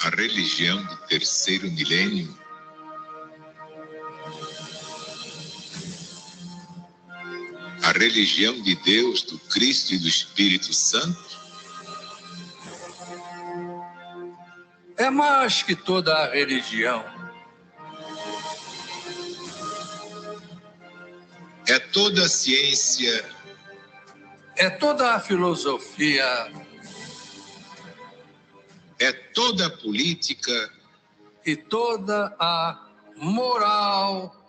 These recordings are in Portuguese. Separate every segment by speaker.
Speaker 1: A religião do terceiro milênio a religião de Deus, do Cristo e do Espírito Santo
Speaker 2: é mais que toda a religião.
Speaker 1: É toda a ciência,
Speaker 2: É toda a filosofia,
Speaker 1: é toda a política,
Speaker 2: e toda a moral.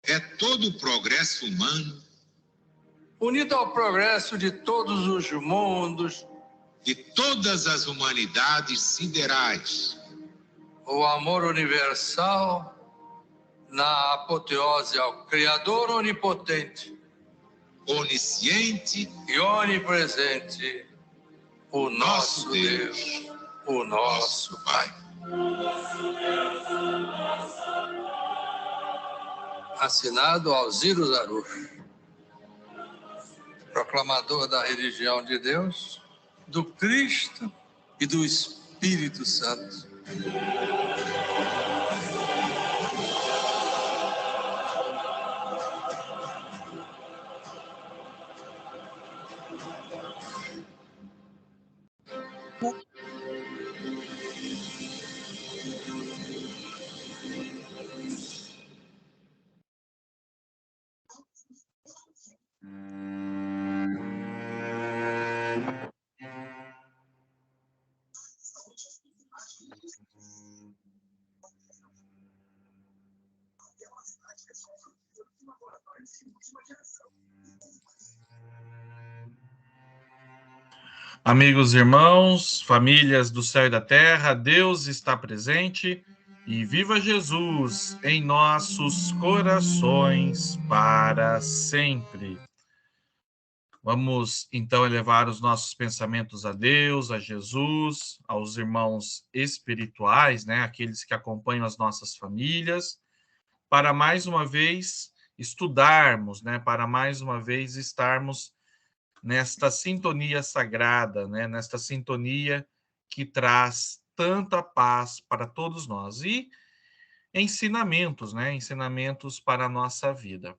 Speaker 1: é todo o progresso humano,
Speaker 2: Unido ao progresso de todos os mundos,
Speaker 1: de todas as humanidades siderais,
Speaker 2: o amor universal na apoteose ao Criador onipotente
Speaker 1: onisciente
Speaker 2: e onipresente, o nosso Deus, o nosso Pai. Assinado Alziro Zarucho, proclamador da religião de Deus, do Cristo e do Espírito Santo.
Speaker 3: Amigos, irmãos, famílias do céu e da terra, Deus está presente e viva Jesus em nossos corações para sempre. Vamos então elevar os nossos pensamentos a Deus, a Jesus, aos irmãos espirituais, né, aqueles que acompanham as nossas famílias, para mais uma vez estudarmos, né, para mais uma vez estarmos nesta sintonia sagrada, né? Nesta sintonia que traz tanta paz para todos nós. E ensinamentos, né? Ensinamentos para a nossa vida.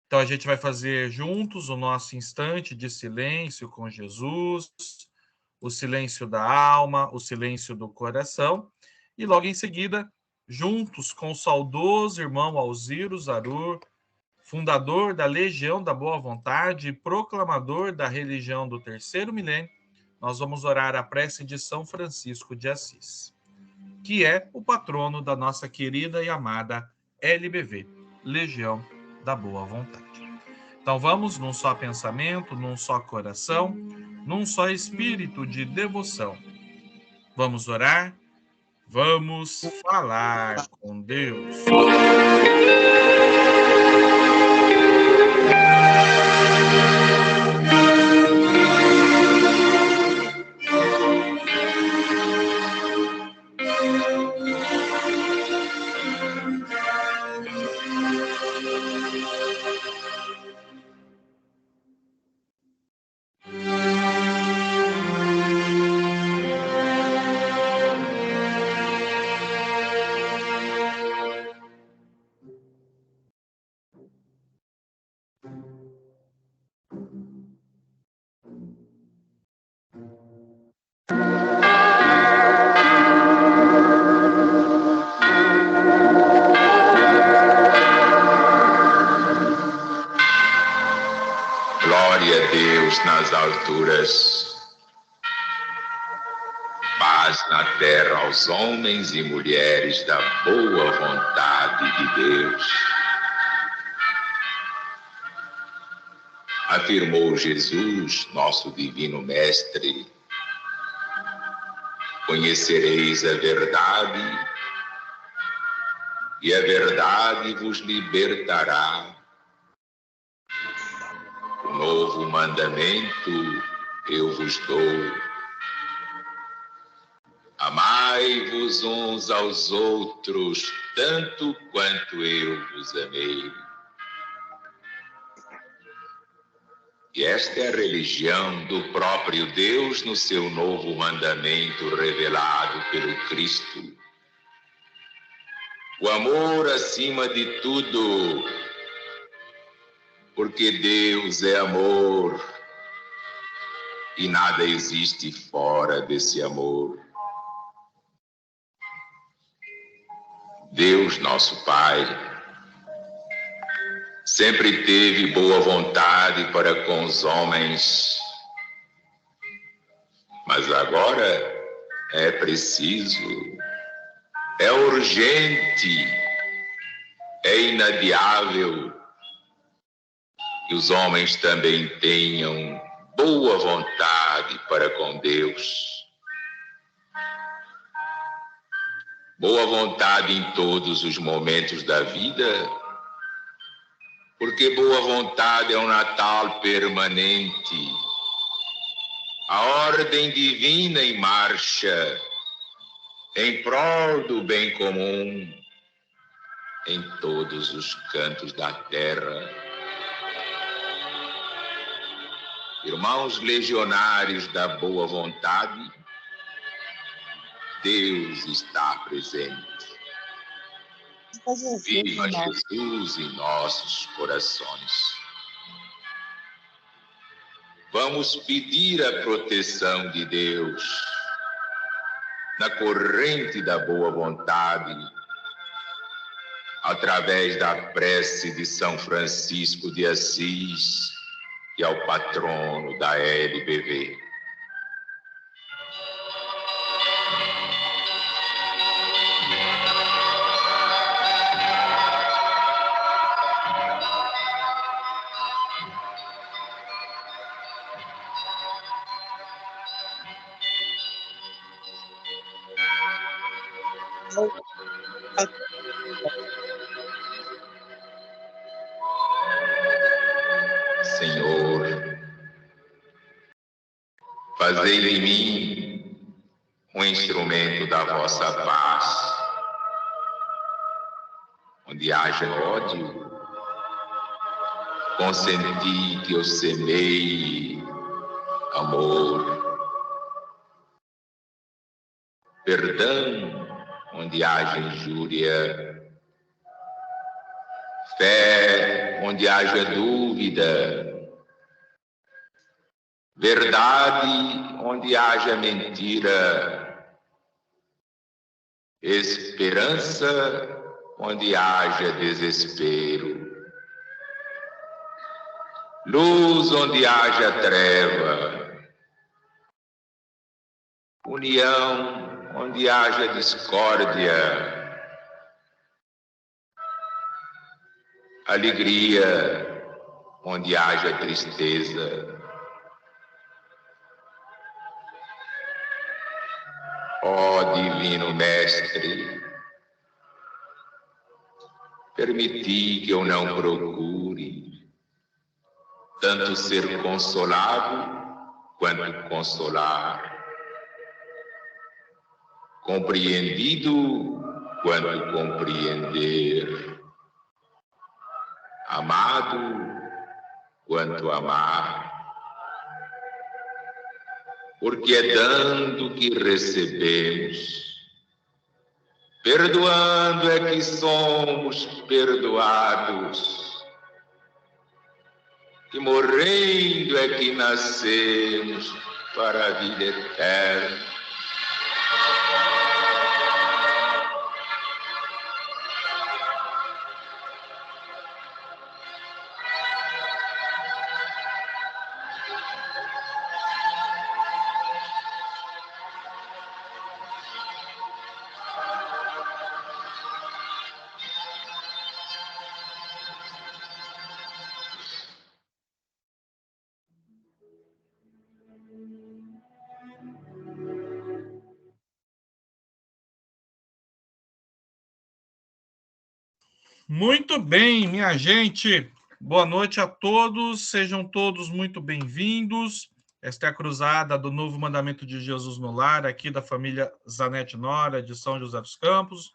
Speaker 3: Então, a gente vai fazer juntos o nosso instante de silêncio com Jesus, o silêncio da alma, o silêncio do coração, e logo em seguida, juntos com o saudoso irmão Alziro Zarur, fundador da Legião da Boa Vontade e proclamador da religião do terceiro milênio, nós vamos orar a prece de São Francisco de Assis, que é o patrono da nossa querida e amada LBV, Legião da Boa Vontade. Então vamos num só pensamento, num só coração, num só espírito de devoção. Vamos orar, vamos falar com Deus.
Speaker 1: Glória a Deus nas alturas, paz na terra aos homens e mulheres da boa vontade de Deus. Afirmou Jesus, nosso divino mestre: conhecereis a verdade, e a verdade vos libertará. Um novo mandamento eu vos dou: amai-vos uns aos outros, tanto quanto eu vos amei. E esta é a religião do próprio Deus no seu novo mandamento revelado pelo Cristo. O amor acima de tudo, porque Deus é amor e nada existe fora desse amor. Deus, nosso Pai, sempre teve boa vontade para com os homens, mas agora é preciso, é urgente, é inadiável que os homens também tenham boa vontade para com Deus. Boa vontade em todos os momentos da vida, porque boa vontade é um Natal permanente, a ordem divina em marcha, em prol do bem comum, em todos os cantos da terra. Irmãos legionários da boa vontade, Deus está presente. Viva Jesus em nossos corações. Vamos pedir a proteção de Deus na corrente da boa vontade, através da prece de São Francisco de Assis, que é o patrono da LBV. Senhor, fazei de mim um instrumento da vossa paz. Onde haja ódio, consenti que eu semeie amor, perdão onde haja injúria, fé onde haja dúvida, verdade onde haja mentira, esperança onde haja desespero, luz onde haja treva, união onde haja discórdia, alegria onde haja tristeza. Ó Divino Mestre, permiti que eu não procure tanto ser consolado quanto consolar, compreendido quanto compreender, amado quanto amar, porque é dando que recebemos, perdoando é que somos perdoados, e morrendo é que nascemos para a vida eterna.
Speaker 3: Muito bem, minha gente. Boa noite a todos. Sejam todos muito bem-vindos. Esta é a cruzada do Novo Mandamento de Jesus no Lar, aqui da família Zanetti Nora, de São José dos Campos,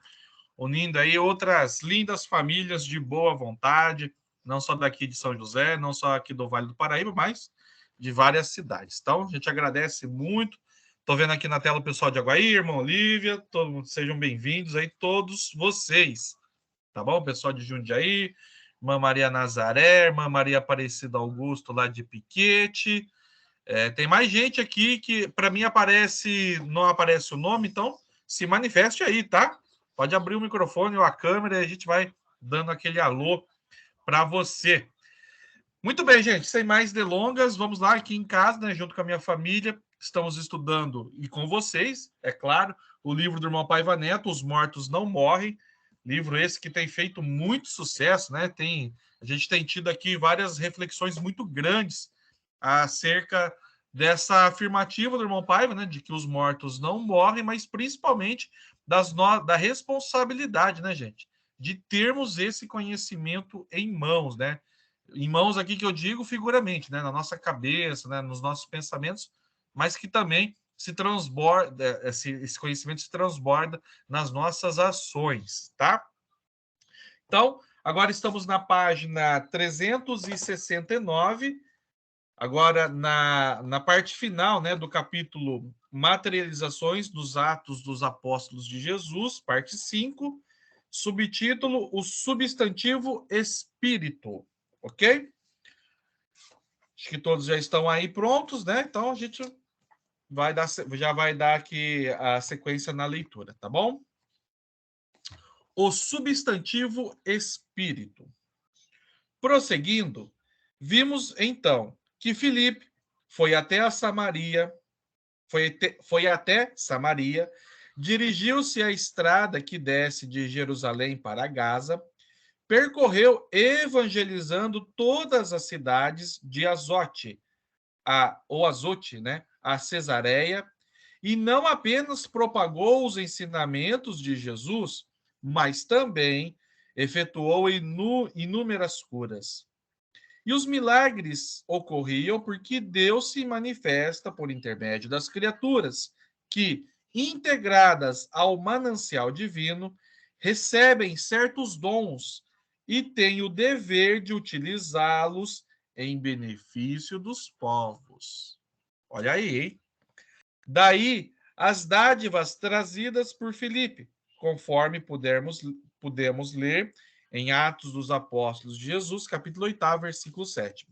Speaker 3: unindo aí outras lindas famílias de boa vontade, não só daqui de São José, não só aqui do Vale do Paraíba, mas de várias cidades. Então, a gente agradece muito. Estou vendo aqui na tela o pessoal de Aguaí, irmã Olívia, sejam bem-vindos aí, todos vocês. Tá bom? Pessoal de Jundiaí, irmã Maria Nazaré, irmã Maria Aparecida Augusto, lá de Piquete. Tem mais gente aqui que, para mim, não aparece o nome, então se manifeste aí, tá? Pode abrir o microfone ou a câmera e a gente vai dando aquele alô para você. Muito bem, gente, sem mais delongas, vamos lá aqui em casa, né, junto com a minha família. Estamos estudando, e com vocês, é claro, o livro do irmão Paiva Neto, Os Mortos Não Morrem. Livro esse que tem feito muito sucesso, né? A gente tem tido aqui várias reflexões muito grandes acerca dessa afirmativa do irmão Paiva, né? De que os mortos não morrem, mas principalmente da responsabilidade, né, gente? De termos esse conhecimento em mãos, né? Em mãos aqui que eu digo figuramente, né? Na nossa cabeça, né? Nos nossos pensamentos, mas que também se transborda, esse conhecimento se transborda nas nossas ações, tá? Então, agora estamos na página 369, agora na parte final, né, do capítulo Materializações dos Atos dos Apóstolos de Jesus, parte 5, subtítulo O Substantivo Espírito, ok? Acho que todos já estão aí prontos, né? Então, a gente já vai dar aqui a sequência na leitura, tá bom? O substantivo espírito. Prosseguindo, vimos então que Filipe foi até Samaria, dirigiu-se à estrada que desce de Jerusalém para Gaza, percorreu evangelizando todas as cidades de Azote, né, a Cesareia, e não apenas propagou os ensinamentos de Jesus, mas também efetuou inúmeras curas. E os milagres ocorriam porque Deus se manifesta por intermédio das criaturas, que, integradas ao manancial divino, recebem certos dons e têm o dever de utilizá-los em benefício dos povos. Olha aí, hein? Daí as dádivas trazidas por Filipe, conforme pudemos ler em Atos dos Apóstolos de Jesus, capítulo 8, versículo 7.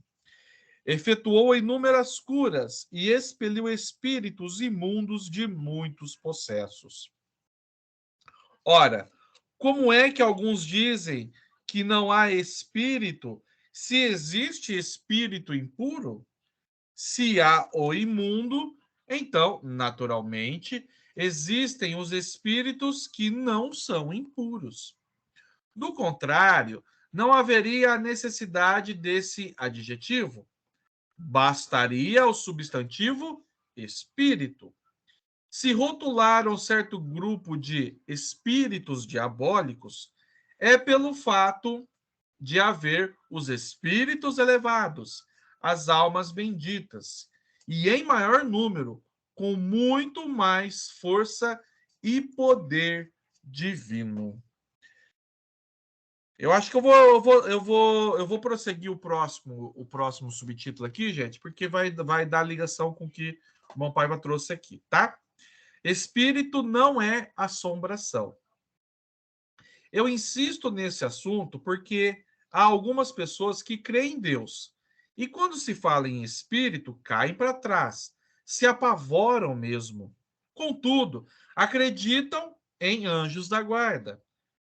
Speaker 3: Efetuou inúmeras curas e expeliu espíritos imundos de muitos possessos. Ora, como é que alguns dizem que não há espírito, se existe espírito impuro? Se há o imundo, então, naturalmente, existem os espíritos que não são impuros. Do contrário, não haveria a necessidade desse adjetivo. Bastaria o substantivo espírito. Se rotular um certo grupo de espíritos diabólicos, é pelo fato de haver os espíritos elevados, as almas benditas, e em maior número, com muito mais força e poder divino. Eu acho que eu vou prosseguir o próximo subtítulo aqui, gente, porque vai dar ligação com o que o Mão Paiva trouxe aqui, tá? Espírito não é assombração. Eu insisto nesse assunto porque há algumas pessoas que creem em Deus e, quando se fala em espírito, caem para trás, se apavoram mesmo. Contudo, acreditam em anjos da guarda,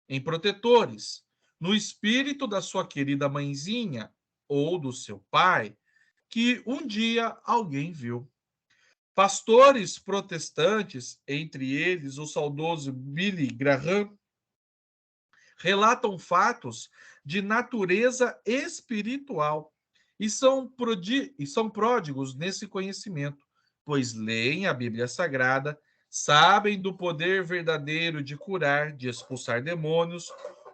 Speaker 3: em protetores, no espírito da sua querida mãezinha ou do seu pai, que um dia alguém viu. Pastores protestantes, entre eles o saudoso Billy Graham, relatam fatos de natureza espiritual e são pródigos nesse conhecimento, pois leem a Bíblia Sagrada, sabem do poder verdadeiro de curar, de expulsar demônios,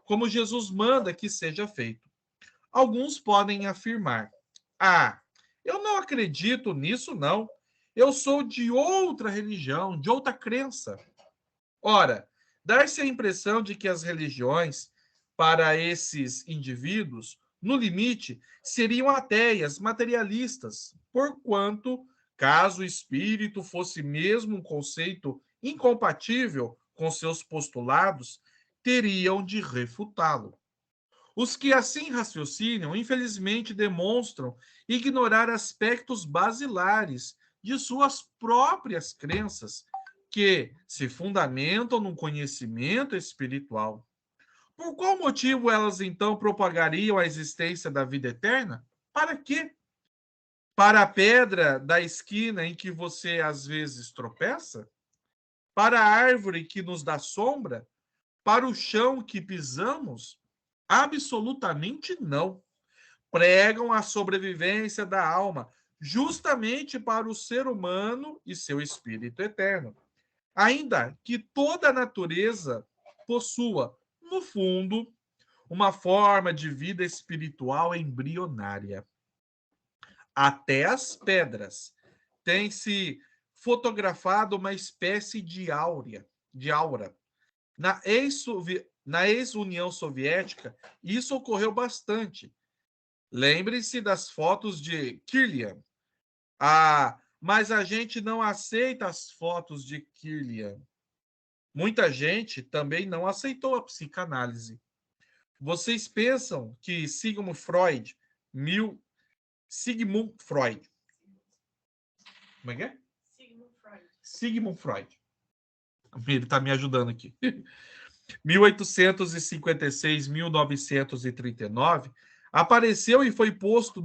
Speaker 3: como Jesus manda que seja feito. Alguns podem afirmar: "Ah, eu não acredito nisso, não. Eu sou de outra religião, de outra crença." Ora, dar-se a impressão de que as religiões, para esses indivíduos, no limite, seriam ateias, materialistas, porquanto, caso o espírito fosse mesmo um conceito incompatível com seus postulados, teriam de refutá-lo. Os que assim raciocinam, infelizmente, demonstram ignorar aspectos basilares de suas próprias crenças, que se fundamentam no conhecimento espiritual. Por qual motivo elas então propagariam a existência da vida eterna? Para quê? Para a pedra da esquina em que você às vezes tropeça? Para a árvore que nos dá sombra? Para o chão que pisamos? Absolutamente não. Pregam a sobrevivência da alma, justamente para o ser humano e seu espírito eterno. Ainda que toda a natureza possua, no fundo, uma forma de vida espiritual embrionária. Até as pedras têm se fotografado uma espécie de aura. Na ex-União Soviética, isso ocorreu bastante. Lembre-se das fotos de Kirlian. Mas a gente não aceita as fotos de Kirlian. Muita gente também não aceitou a psicanálise. Vocês pensam que Sigmund Freud. Como é que é? Sigmund Freud. Ele está me ajudando aqui. 1856, 1939, apareceu e foi posto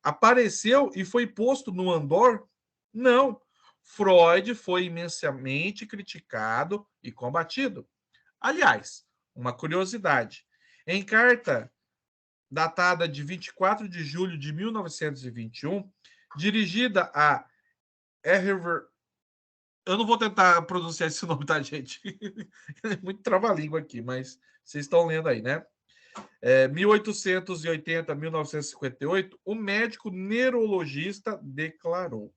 Speaker 3: apareceu e foi posto no Andor? Não. Freud foi imensamente criticado e combatido. Aliás, uma curiosidade. Em carta datada de 24 de julho de 1921, dirigida a Herver. Eu não vou tentar pronunciar esse nome, tá, gente? É muito trava-língua aqui, mas vocês estão lendo aí, né? 1880 a 1958, o médico neurologista declarou: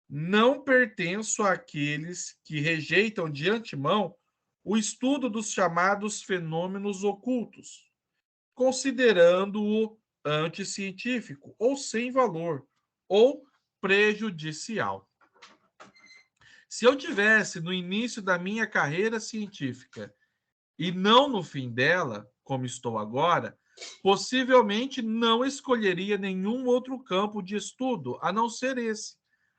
Speaker 3: "Não pertenço àqueles que rejeitam de antemão o estudo dos chamados fenômenos ocultos, considerando-o anticientífico ou sem valor, ou prejudicial. Se eu tivesse no início da minha carreira científica e não no fim dela, como estou agora, possivelmente não escolheria nenhum outro campo de estudo a não ser esse,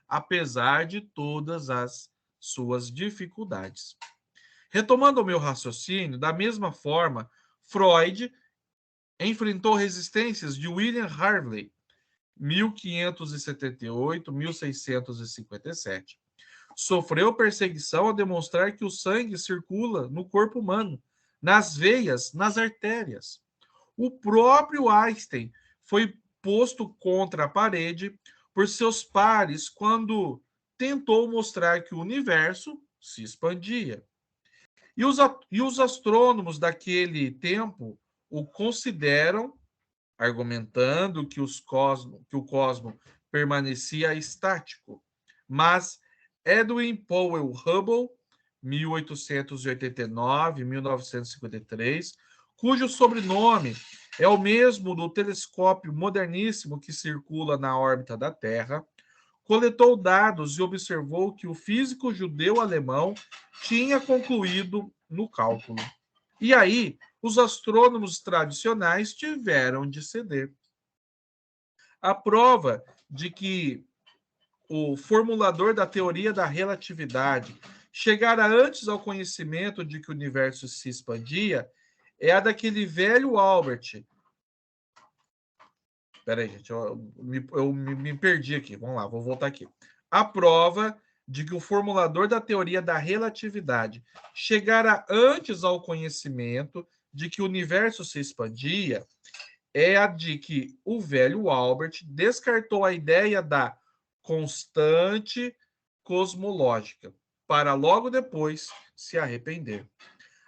Speaker 3: apesar de todas as suas dificuldades. Retomando o meu raciocínio, da mesma forma, Freud enfrentou resistências de William Harvey, 1578-1657. Sofreu perseguição ao demonstrar que o sangue circula no corpo humano, nas veias, nas artérias. O próprio Einstein foi posto contra a parede por seus pares quando tentou mostrar que o universo se expandia. E os astrônomos daquele tempo o consideram, argumentando que o cosmo permanecia estático. Mas Edwin Powell Hubble, 1889-1953, cujo sobrenome é o mesmo do telescópio moderníssimo que circula na órbita da Terra, coletou dados e observou que o físico judeu-alemão tinha concluído no cálculo. E aí, os astrônomos tradicionais tiveram de ceder. A prova de que o formulador da teoria da relatividade chegara antes ao conhecimento de que o universo se expandia é a daquele velho Albert. Espera aí, gente, eu me perdi aqui. Vamos lá, vou voltar aqui. A prova de que o formulador da teoria da relatividade chegara antes ao conhecimento de que o universo se expandia é a de que o velho Albert descartou a ideia da constante cosmológica, para logo depois se arrepender.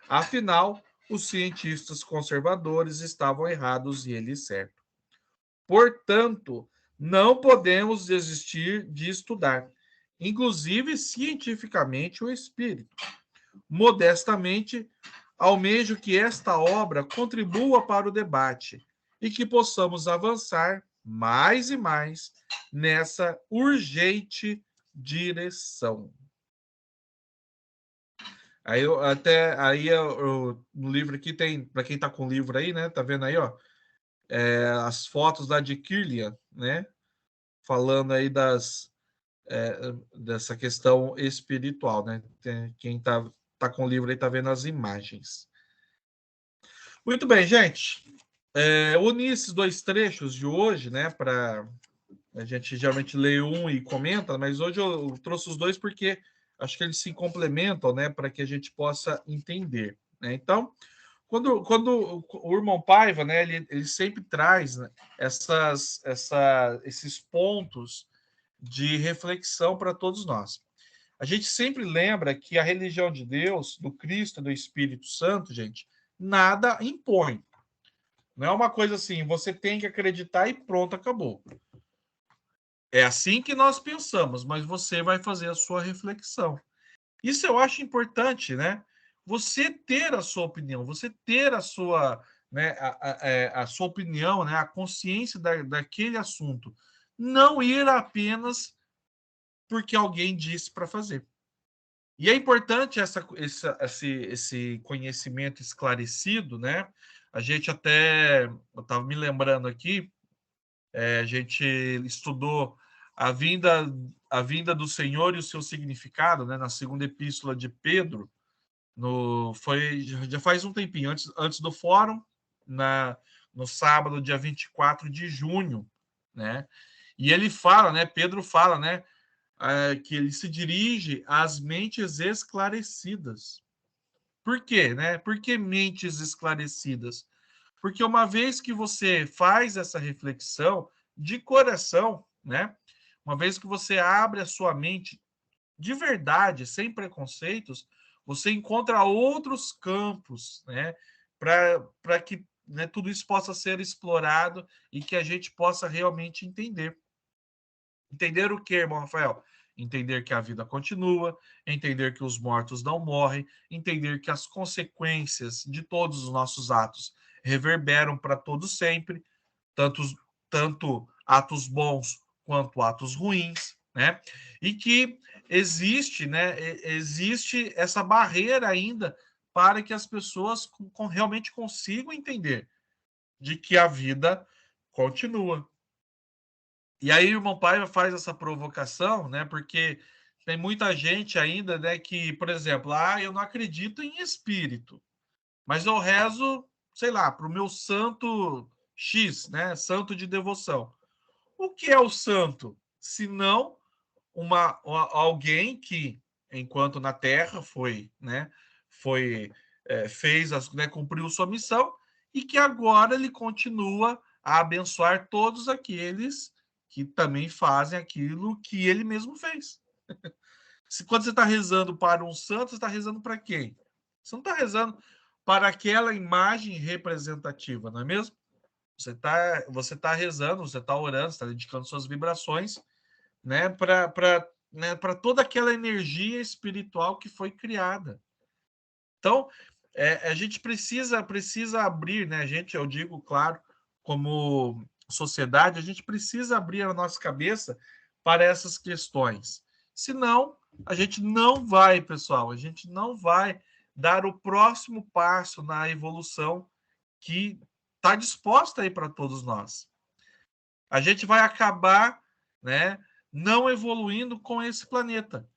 Speaker 3: Afinal, os cientistas conservadores estavam errados e ele certo. Portanto, não podemos desistir de estudar, inclusive cientificamente, o espírito. Modestamente, almejo que esta obra contribua para o debate e que possamos avançar mais e mais nessa urgente direção. Aí no livro aqui tem, para quem está com o livro aí, né? Tá vendo aí, ó? As fotos lá de Kirlian, né? Falando aí dessa questão espiritual, né? Quem tá com o livro aí tá vendo as imagens. Muito bem, gente. Uni esses dois trechos de hoje, né? Para a gente geralmente lê um e comenta, mas hoje eu trouxe os dois porque acho que eles se complementam, né? Para que a gente possa entender, né? Então, quando o irmão Paiva, né? Ele sempre traz, né, esses pontos de reflexão para todos nós. A gente sempre lembra que a religião de Deus, do Cristo, do Espírito Santo, gente, nada impõe. Não é uma coisa assim, você tem que acreditar e pronto, acabou. É assim que nós pensamos, mas você vai fazer a sua reflexão. Isso eu acho importante, né? Você ter a sua opinião, você ter a sua, né, a sua opinião, né, a consciência daquele assunto. Não ir apenas porque alguém disse para fazer. E é importante esse conhecimento esclarecido, né? A gente até, eu estava me lembrando aqui, a gente estudou a vinda do Senhor e o seu significado, né? Na segunda epístola de Pedro, já faz um tempinho, antes do fórum, no sábado, dia 24 de junho, né? E ele fala, né? Pedro fala, né? Que ele se dirige às mentes esclarecidas. Por quê, né? Por que mentes esclarecidas? Porque uma vez que você faz essa reflexão de coração, né? Uma vez que você abre a sua mente de verdade, sem preconceitos, você encontra outros campos, né? Para que, né, tudo isso possa ser explorado e que a gente possa realmente entender. Entender o que, irmão Rafael? Entender que a vida continua, entender que os mortos não morrem, entender que as consequências de todos os nossos atos reverberam para todos sempre, tanto atos bons quanto atos ruins, né? E que existe, né, existe essa barreira ainda para que as pessoas realmente consigam entender de que a vida continua. E aí o irmão Paiva faz essa provocação, né? Porque tem muita gente ainda, né, que, por exemplo, eu não acredito em espírito, mas eu rezo, sei lá, para o meu santo X, né? Santo de devoção. O que é o santo? Se não alguém que, enquanto na Terra, foi, né, fez, né, cumpriu sua missão e que agora ele continua a abençoar todos aqueles que também fazem aquilo que ele mesmo fez. Quando você está rezando para um santo, você está rezando para quem? Você não está rezando para aquela imagem representativa, não é mesmo? Você tá rezando, você está orando, você está dedicando suas vibrações, né, para toda aquela energia espiritual que foi criada. Então, a gente precisa abrir, né? Eu digo, claro, como sociedade, a gente precisa abrir a nossa cabeça para essas questões. Senão, a gente não vai, pessoal, a gente não vai dar o próximo passo na evolução que está disposta aí para todos nós. A gente vai acabar, né, não evoluindo com esse planeta.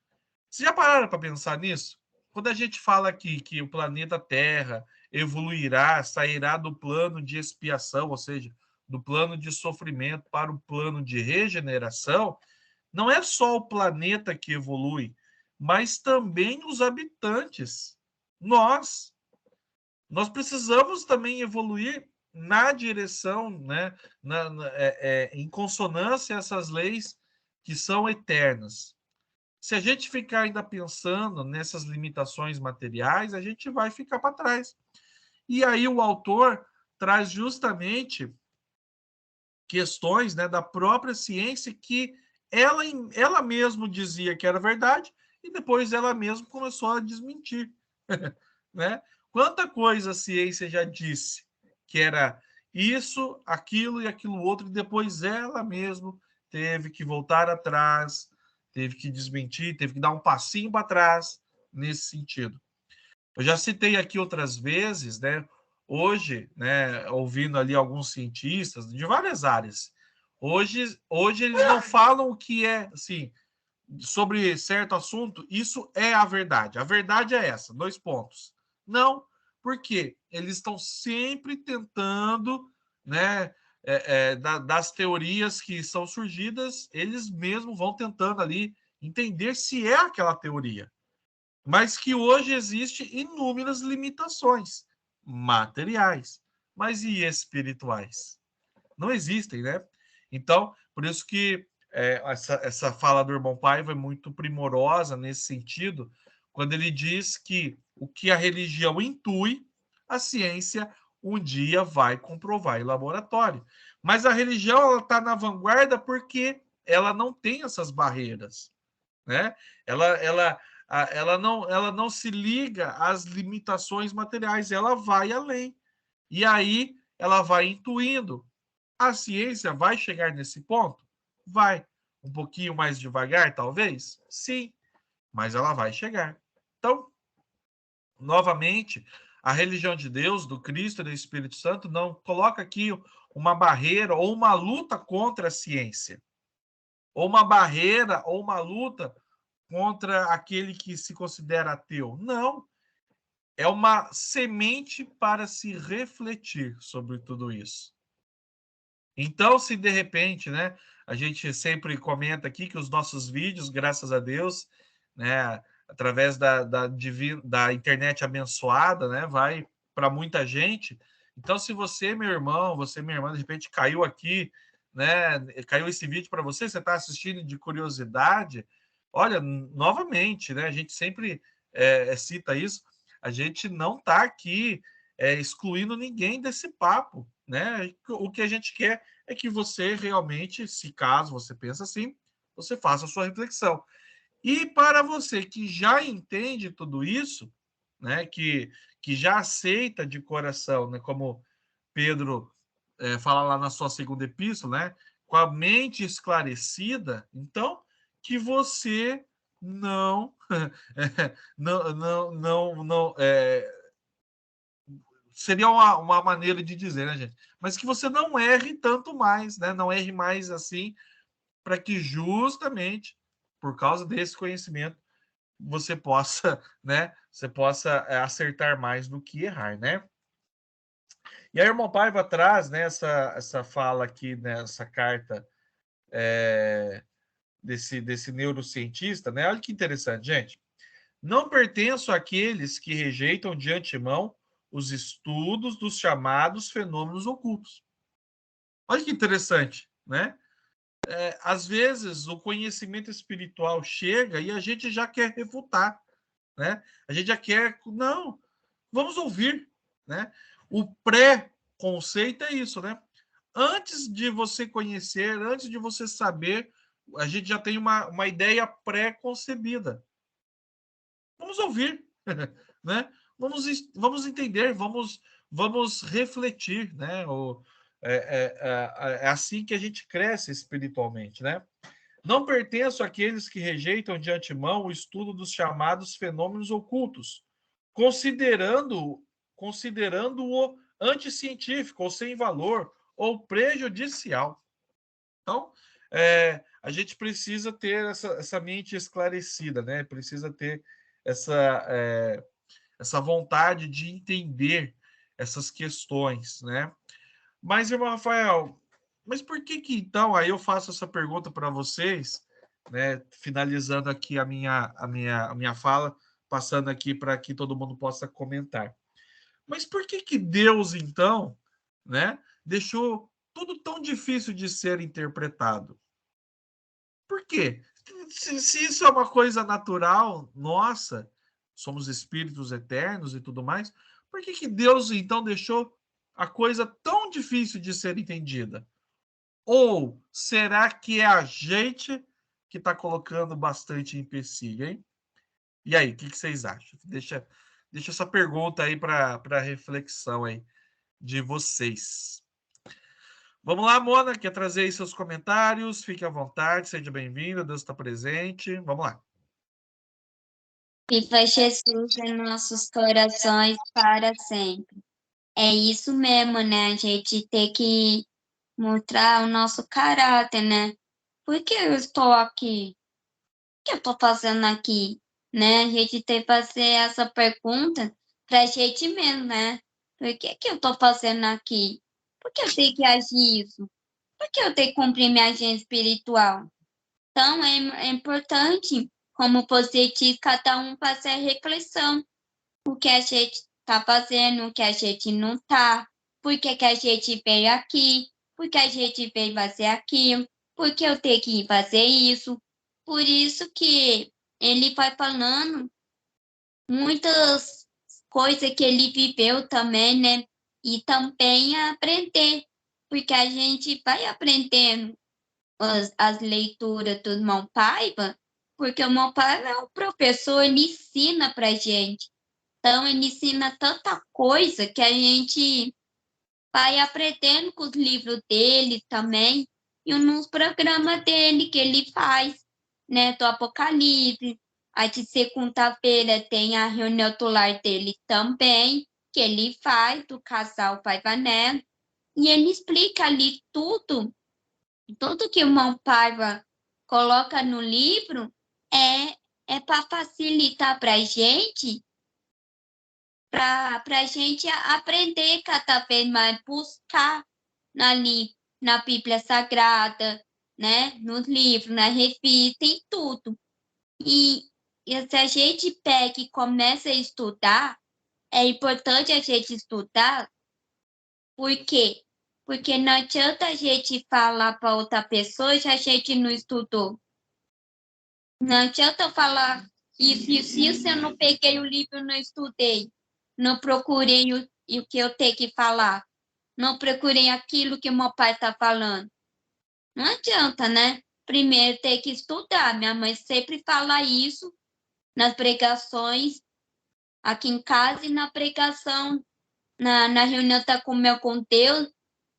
Speaker 3: Vocês já pararam para pensar nisso? Quando a gente fala aqui que o planeta Terra evoluirá, sairá do plano de expiação, ou seja, do plano de sofrimento para o plano de regeneração, não é só o planeta que evolui, mas também os habitantes. Nós precisamos também evoluir na direção, né, em consonância a essas leis que são eternas. Se a gente ficar ainda pensando nessas limitações materiais, a gente vai ficar para trás. E aí o autor traz justamente questões, né, da própria ciência que ela mesma dizia que era verdade e depois ela mesma começou a desmentir. Né? Quanta coisa a ciência já disse que era isso, aquilo e aquilo outro, e depois ela mesma teve que voltar atrás, teve que desmentir, teve que dar um passinho para trás nesse sentido. Eu já citei aqui outras vezes, né? Hoje, né, ouvindo ali alguns cientistas de várias áreas, hoje eles não falam o que é, assim, sobre certo assunto, isso é a verdade. A verdade é essa, 2 pontos. Não, porque eles estão sempre tentando, né, das teorias que são surgidas, eles mesmos vão tentando ali entender se é aquela teoria. Mas que hoje existe inúmeras limitações materiais, mas e espirituais? Não existem, né? Então, por isso que essa fala do irmão Paiva é muito primorosa nesse sentido, quando ele diz que o que a religião intui, a ciência um dia vai comprovar em laboratório. Mas a religião está na vanguarda porque ela não tem essas barreiras, né? Ela não se liga às limitações materiais, ela vai além. E aí ela vai intuindo. A ciência vai chegar nesse ponto? Vai. Um pouquinho mais devagar, talvez? Sim, mas ela vai chegar. Então, novamente, a religião de Deus, do Cristo e do Espírito Santo, não coloca aqui uma barreira ou uma luta contra a ciência, ou uma barreira ou uma luta contra aquele que se considera ateu. Não. É uma semente para se refletir sobre tudo isso. Então, se de repente, né, a gente sempre comenta aqui que os nossos vídeos, graças a Deus, né, através da internet abençoada, né, vai para muita gente. Então, se você, meu irmão, você, minha irmã, de repente caiu aqui, né, caiu esse vídeo para você, você está assistindo de curiosidade, olha, novamente, né, a gente sempre cita isso, a gente não está aqui excluindo ninguém desse papo, né? O que a gente quer é que você realmente, se caso você pensa assim, você faça a sua reflexão. E para você que já entende tudo isso, né, que já aceita de coração, né, como Pedro fala lá na sua segunda epístola, né, com a mente esclarecida, então, que você não, seria uma maneira de dizer, né, gente? Mas que você não erre tanto mais, né? Não erre mais assim, para que justamente por causa desse conhecimento você possa, né? Você possa acertar mais do que errar, né? E aí, irmão Paiva traz, né, essa fala aqui nessa carta desse neurocientista, né? Olha que interessante, gente. Não pertenço àqueles que rejeitam de antemão os estudos dos chamados fenômenos ocultos. Olha que interessante, né? Às vezes o conhecimento espiritual chega e a gente já quer refutar, né? A gente já quer, não, vamos ouvir, né? O pré-conceito é isso, né? Antes de você conhecer, antes de você saber, a gente já tem uma ideia pré-concebida. Vamos ouvir, né? Vamos entender, vamos refletir, né? É assim que a gente cresce espiritualmente, né? Não pertenço àqueles que rejeitam de antemão o estudo dos chamados fenômenos ocultos, considerando-o anticientífico, ou sem valor, ou prejudicial. Então, a gente precisa ter essa mente esclarecida, né? Precisa ter essa vontade de entender essas questões, né? Mas, irmão Rafael, mas por que então, aí eu faço essa pergunta para vocês, né? Finalizando aqui a minha fala, passando aqui para que todo mundo possa comentar. Mas por que Deus, então, né, deixou tudo tão difícil de ser interpretado? Por quê? Se isso é uma coisa natural, nossa, somos espíritos eternos e tudo mais, por que Deus então deixou a coisa tão difícil de ser entendida? Ou será que é a gente que está colocando bastante empecilho, hein? E aí, o que vocês acham? Deixa essa pergunta aí para reflexão aí de vocês. Vamos lá, Mona, quer trazer aí seus comentários? Fique à vontade, seja bem-vinda, Deus está presente. Vamos lá.
Speaker 4: Viva Jesus em nossos corações para sempre. É isso mesmo, né? A gente tem que mostrar o nosso caráter, né? Por que eu estou aqui? O que eu estou fazendo aqui? Né? A gente tem que fazer essa pergunta para a gente mesmo, né? Por que eu estou fazendo aqui? Por que eu tenho que agir isso? Por que eu tenho que cumprir minha agenda espiritual? Então, é importante, como você diz, cada um fazer a reflexão. O que a gente está fazendo, o que a gente não está, por que a gente veio aqui, por que a gente veio fazer aquilo, por que eu tenho que fazer isso. Por isso que ele vai falando muitas coisas que ele viveu também, né? E também aprender, porque a gente vai aprendendo as leituras do irmão Paiva, porque o irmão Paiva é um professor, ele ensina para gente. Então, ele ensina tanta coisa que a gente vai aprendendo com os livros dele também e nos programas dele que ele faz, né, do Apocalipse. Aí de segunda-feira tem a reunião tular dele também, que ele faz, do casal Paiva Neto, e ele explica ali tudo que o irmão Paiva coloca no livro é para facilitar para a gente aprender cada vez mais, buscar ali na Bíblia Sagrada, né? Nos livros, na revista, em tudo. E se a gente pega e começa a estudar, é importante a gente estudar, por quê? Porque não adianta a gente falar para outra pessoa se a gente não estudou. Não adianta eu falar isso, eu não peguei o livro, não estudei. Não procurei o que eu tenho que falar. Não procurei aquilo que meu pai está falando. Não adianta, né? Primeiro tem que estudar. Minha mãe sempre fala isso nas pregações aqui em casa e na pregação, na reunião da Comunhão com Deus.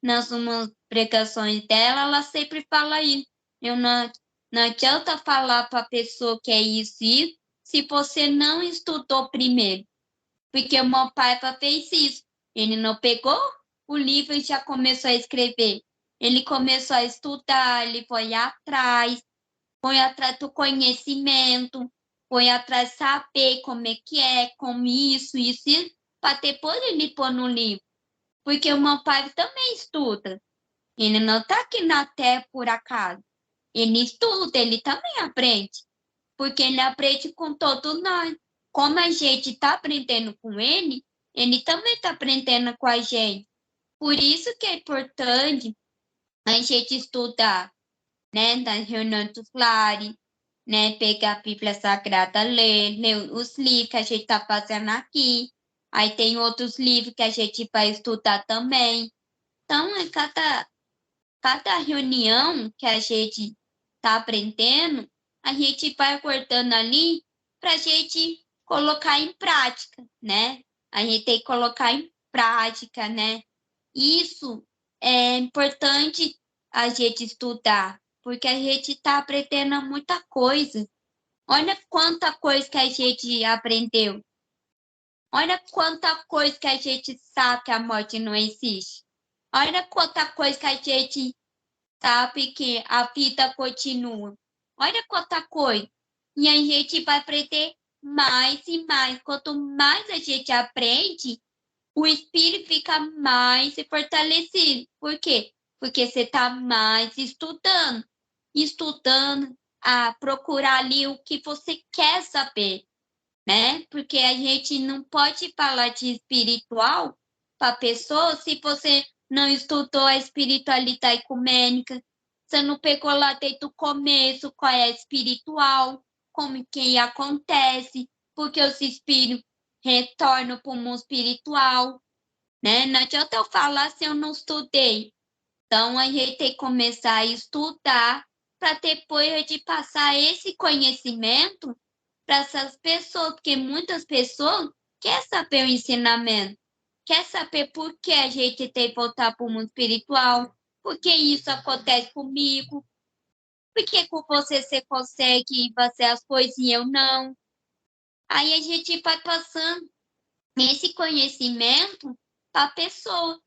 Speaker 4: nas umas pregações dela, ela sempre fala isso. Eu não adianta falar para a pessoa que é isso e isso, se você não estudou primeiro. Porque o meu pai fez isso. Ele não pegou o livro e já começou a escrever. Ele começou a estudar, ele foi atrás do conhecimento, foi atrás de saber como como isso, para depois ele pôr no livro. Porque o meu pai também estuda. Ele não está aqui na Terra por acaso. Ele estuda, ele também aprende. Porque ele aprende com todos nós. Como a gente está aprendendo com ele também está aprendendo com a gente. Por isso que é importante a gente estudar, né, nas reuniões dos lares, né, pegar a Bíblia Sagrada, ler os livros que a gente está fazendo aqui. Aí tem outros livros que a gente vai estudar também. Então, cada reunião que a gente está aprendendo, a gente vai cortando ali para a gente colocar em prática, né? A gente tem que colocar em prática, né? Isso é importante a gente estudar, porque a gente está aprendendo muita coisa. Olha quanta coisa que a gente aprendeu. Olha quanta coisa que a gente sabe que a morte não existe. Olha quanta coisa que a gente sabe que a vida continua. Olha quanta coisa. E a gente vai aprender mais e mais. Quanto mais a gente aprende, o espírito fica mais fortalecido. Por quê? Porque você está mais estudando. Estudando a procurar ali o que você quer saber, né? Porque a gente não pode falar de espiritual para a pessoa se você não estudou a espiritualidade ecumênica, você não pegou lá desde o começo qual é a espiritual, como que acontece, porque os espíritos retornam para o mundo espiritual, né? Não adianta eu falar se eu não estudei. Então, a gente tem que começar a estudar para depois a gente passar esse conhecimento para essas pessoas, porque muitas pessoas querem saber o ensinamento, quer saber por que a gente tem que voltar para o mundo espiritual, por que isso acontece comigo, por que com você consegue fazer as coisas e eu não. Aí a gente vai passando esse conhecimento para a pessoa,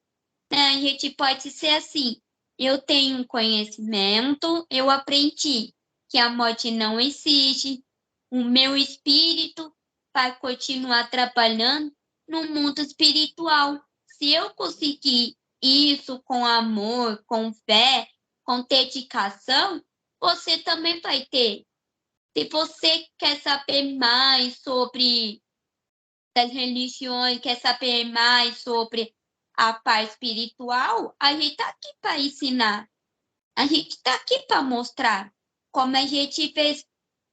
Speaker 4: né? A gente pode ser assim, eu tenho um conhecimento, eu aprendi que a morte não existe, o meu espírito vai continuar trabalhando no mundo espiritual. Se eu conseguir isso com amor, com fé, com dedicação, você também vai ter. Se você quer saber mais sobre as religiões, quer saber mais sobre a paz espiritual, a gente está aqui para ensinar. A gente está aqui para mostrar como a gente fez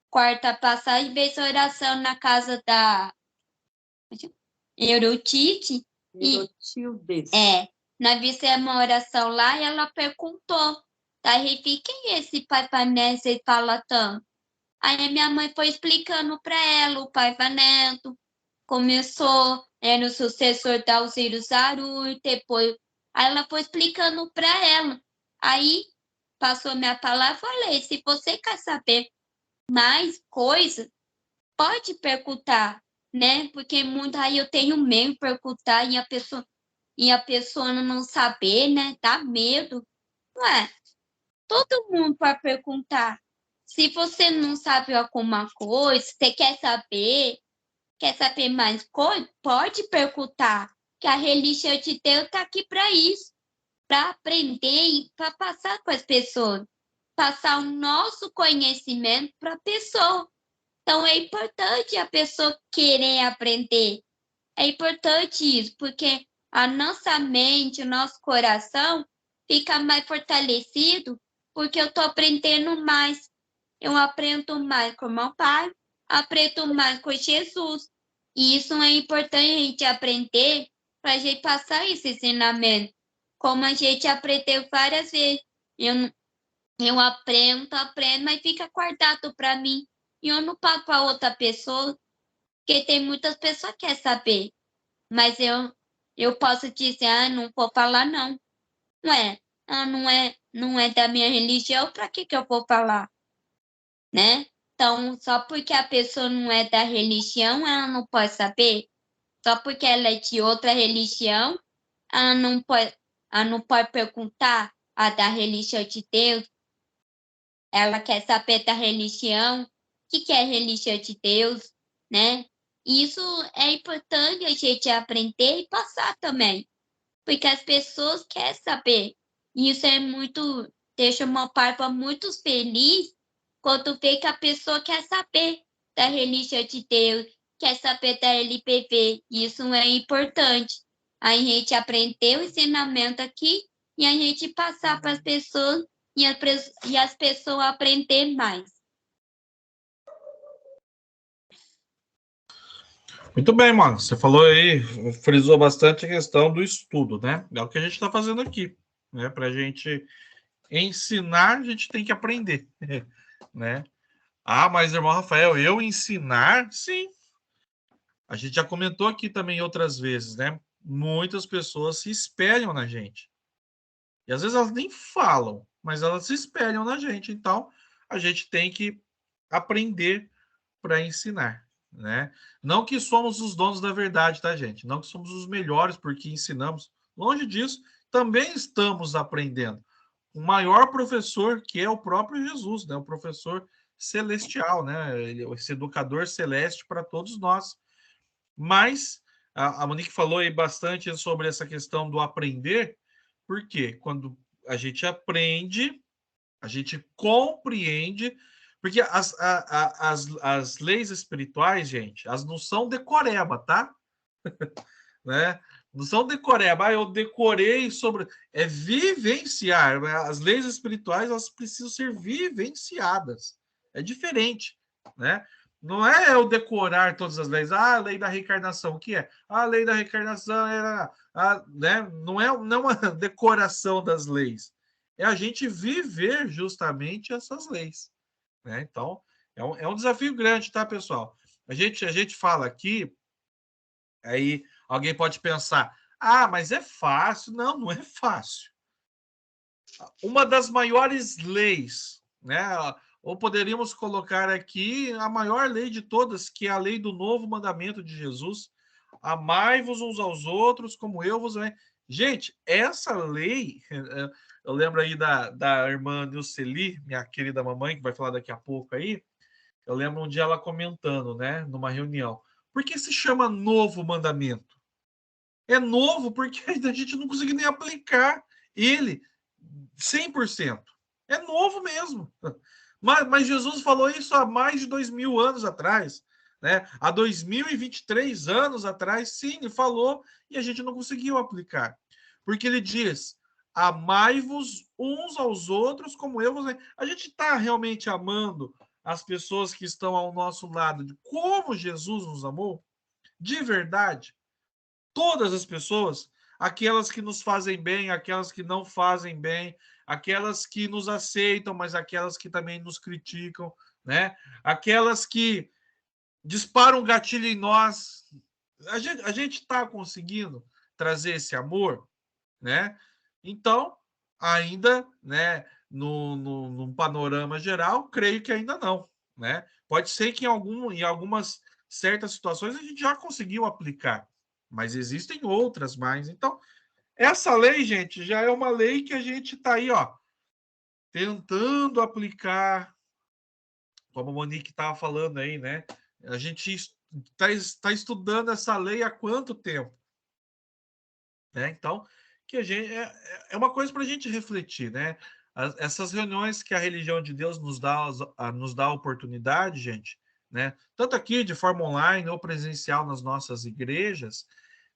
Speaker 4: quarta passagem, fez oração na casa da Eurotite. Nós fizemos uma oração lá e ela perguntou, tá, Refi, quem é esse Pai Vanessa e fala tanto? Aí a minha mãe foi explicando para ela, o Pai Vaneto começou, era o sucessor da Alzira Zarur, depois, aí ela foi explicando para ela. Aí passou a minha palavra, falei, se você quer saber mais coisas, pode perguntar, né? Porque muito aí eu tenho medo de perguntar e a pessoa não saber, né? Dá medo. Ué, todo mundo pode perguntar. Se você não sabe alguma coisa, você quer saber mais coisa, pode perguntar. Que a religião de Deus está aqui para isso, para aprender e para passar para as pessoas. Passar o nosso conhecimento para a pessoa. Então, é importante a pessoa querer aprender. É importante isso, porque a nossa mente, o nosso coração fica mais fortalecido, porque eu estou aprendendo mais. Eu aprendo mais com meu pai, aprendo mais com Jesus. E isso é importante a gente aprender para a gente passar esse ensinamento. Como a gente aprendeu várias vezes. Eu aprendo, mas fica guardado para mim. E eu não passo para outra pessoa, porque tem muitas pessoas que querem saber. Mas eu posso dizer, não vou falar não. Ué, não é da minha religião, para que eu vou falar, né? Então, só porque a pessoa não é da religião, ela não pode saber? Só porque ela é de outra religião, ela não pode perguntar a da religião de Deus? Ela quer saber da religião, o que é a religião de Deus, né? E isso é importante a gente aprender e passar também, porque as pessoas querem saber. E isso é muito, deixa uma parte muito feliz quando vê que a pessoa quer saber da religião de Deus, quer saber da LPV. Isso é importante. A gente aprender o ensinamento aqui e a gente passar para as pessoas e as pessoas aprender mais.
Speaker 3: Muito bem, mano. Você falou aí, frisou bastante a questão do estudo, né? É o que a gente está fazendo aqui, né? Para a gente ensinar, a gente tem que aprender, né? Ah, mas irmão Rafael, eu ensinar, sim. A gente já comentou aqui também outras vezes, né? Muitas pessoas se espelham na gente. E às vezes elas nem falam, mas elas se espelham na gente. Então, a gente tem que aprender para ensinar, né? Não que somos os donos da verdade, tá, gente? Não que somos os melhores porque ensinamos. Longe disso, também estamos aprendendo. O maior professor, que é o próprio Jesus, né? O professor celestial, né? Esse educador celeste para todos nós. Mas a Monique falou aí bastante sobre essa questão do aprender, porque quando a gente aprende, a gente compreende, porque as leis espirituais, gente, elas não são decoreba, tá? Né? Não são decoreba, eu decorei sobre. É vivenciar. As leis espirituais, elas precisam ser vivenciadas. É diferente, né? Não é eu decorar todas as leis. Ah, a lei da reencarnação, o que é? A lei da reencarnação era. Né? Não é uma decoração das leis. É a gente viver justamente essas leis. Né? Então, é um desafio grande, tá, pessoal? A gente fala aqui, aí alguém pode pensar, ah, mas é fácil. Não, não é fácil. Uma das maiores leis, né? Ou poderíamos colocar aqui a maior lei de todas, que é a lei do novo mandamento de Jesus. Amai-vos uns aos outros como eu vos amei. Gente, essa lei, eu lembro aí da irmã Nilceli, minha querida mamãe, que vai falar daqui a pouco aí, eu lembro um dia ela comentando, né, numa reunião, por que se chama novo mandamento? É novo porque a gente não conseguiu nem aplicar ele 100%. É novo mesmo. Mas Jesus falou isso há mais de 2.000 anos atrás. Né? Há 2023 anos atrás, sim, ele falou e a gente não conseguiu aplicar. Porque ele diz: amai-vos uns aos outros como eu vos amei. A gente está realmente amando as pessoas que estão ao nosso lado, de como Jesus nos amou? De verdade? Todas as pessoas, aquelas que nos fazem bem, aquelas que não fazem bem, aquelas que nos aceitam, mas aquelas que também nos criticam, né? Aquelas que disparam um gatilho em nós. A gente está conseguindo trazer esse amor, né? Então, ainda, né, no panorama geral, creio que ainda não, né? Pode ser que em algumas certas situações a gente já conseguiu aplicar, mas existem outras mais. Então, essa lei, gente, já é uma lei que a gente está aí, ó, tentando aplicar, como a Monique estava falando aí, né? A gente está estudando essa lei há quanto tempo? Né? Então, que a gente é uma coisa para a gente refletir, né? Essas reuniões que a religião de Deus nos dá a oportunidade, gente, né? Tanto aqui de forma online ou presencial nas nossas igrejas,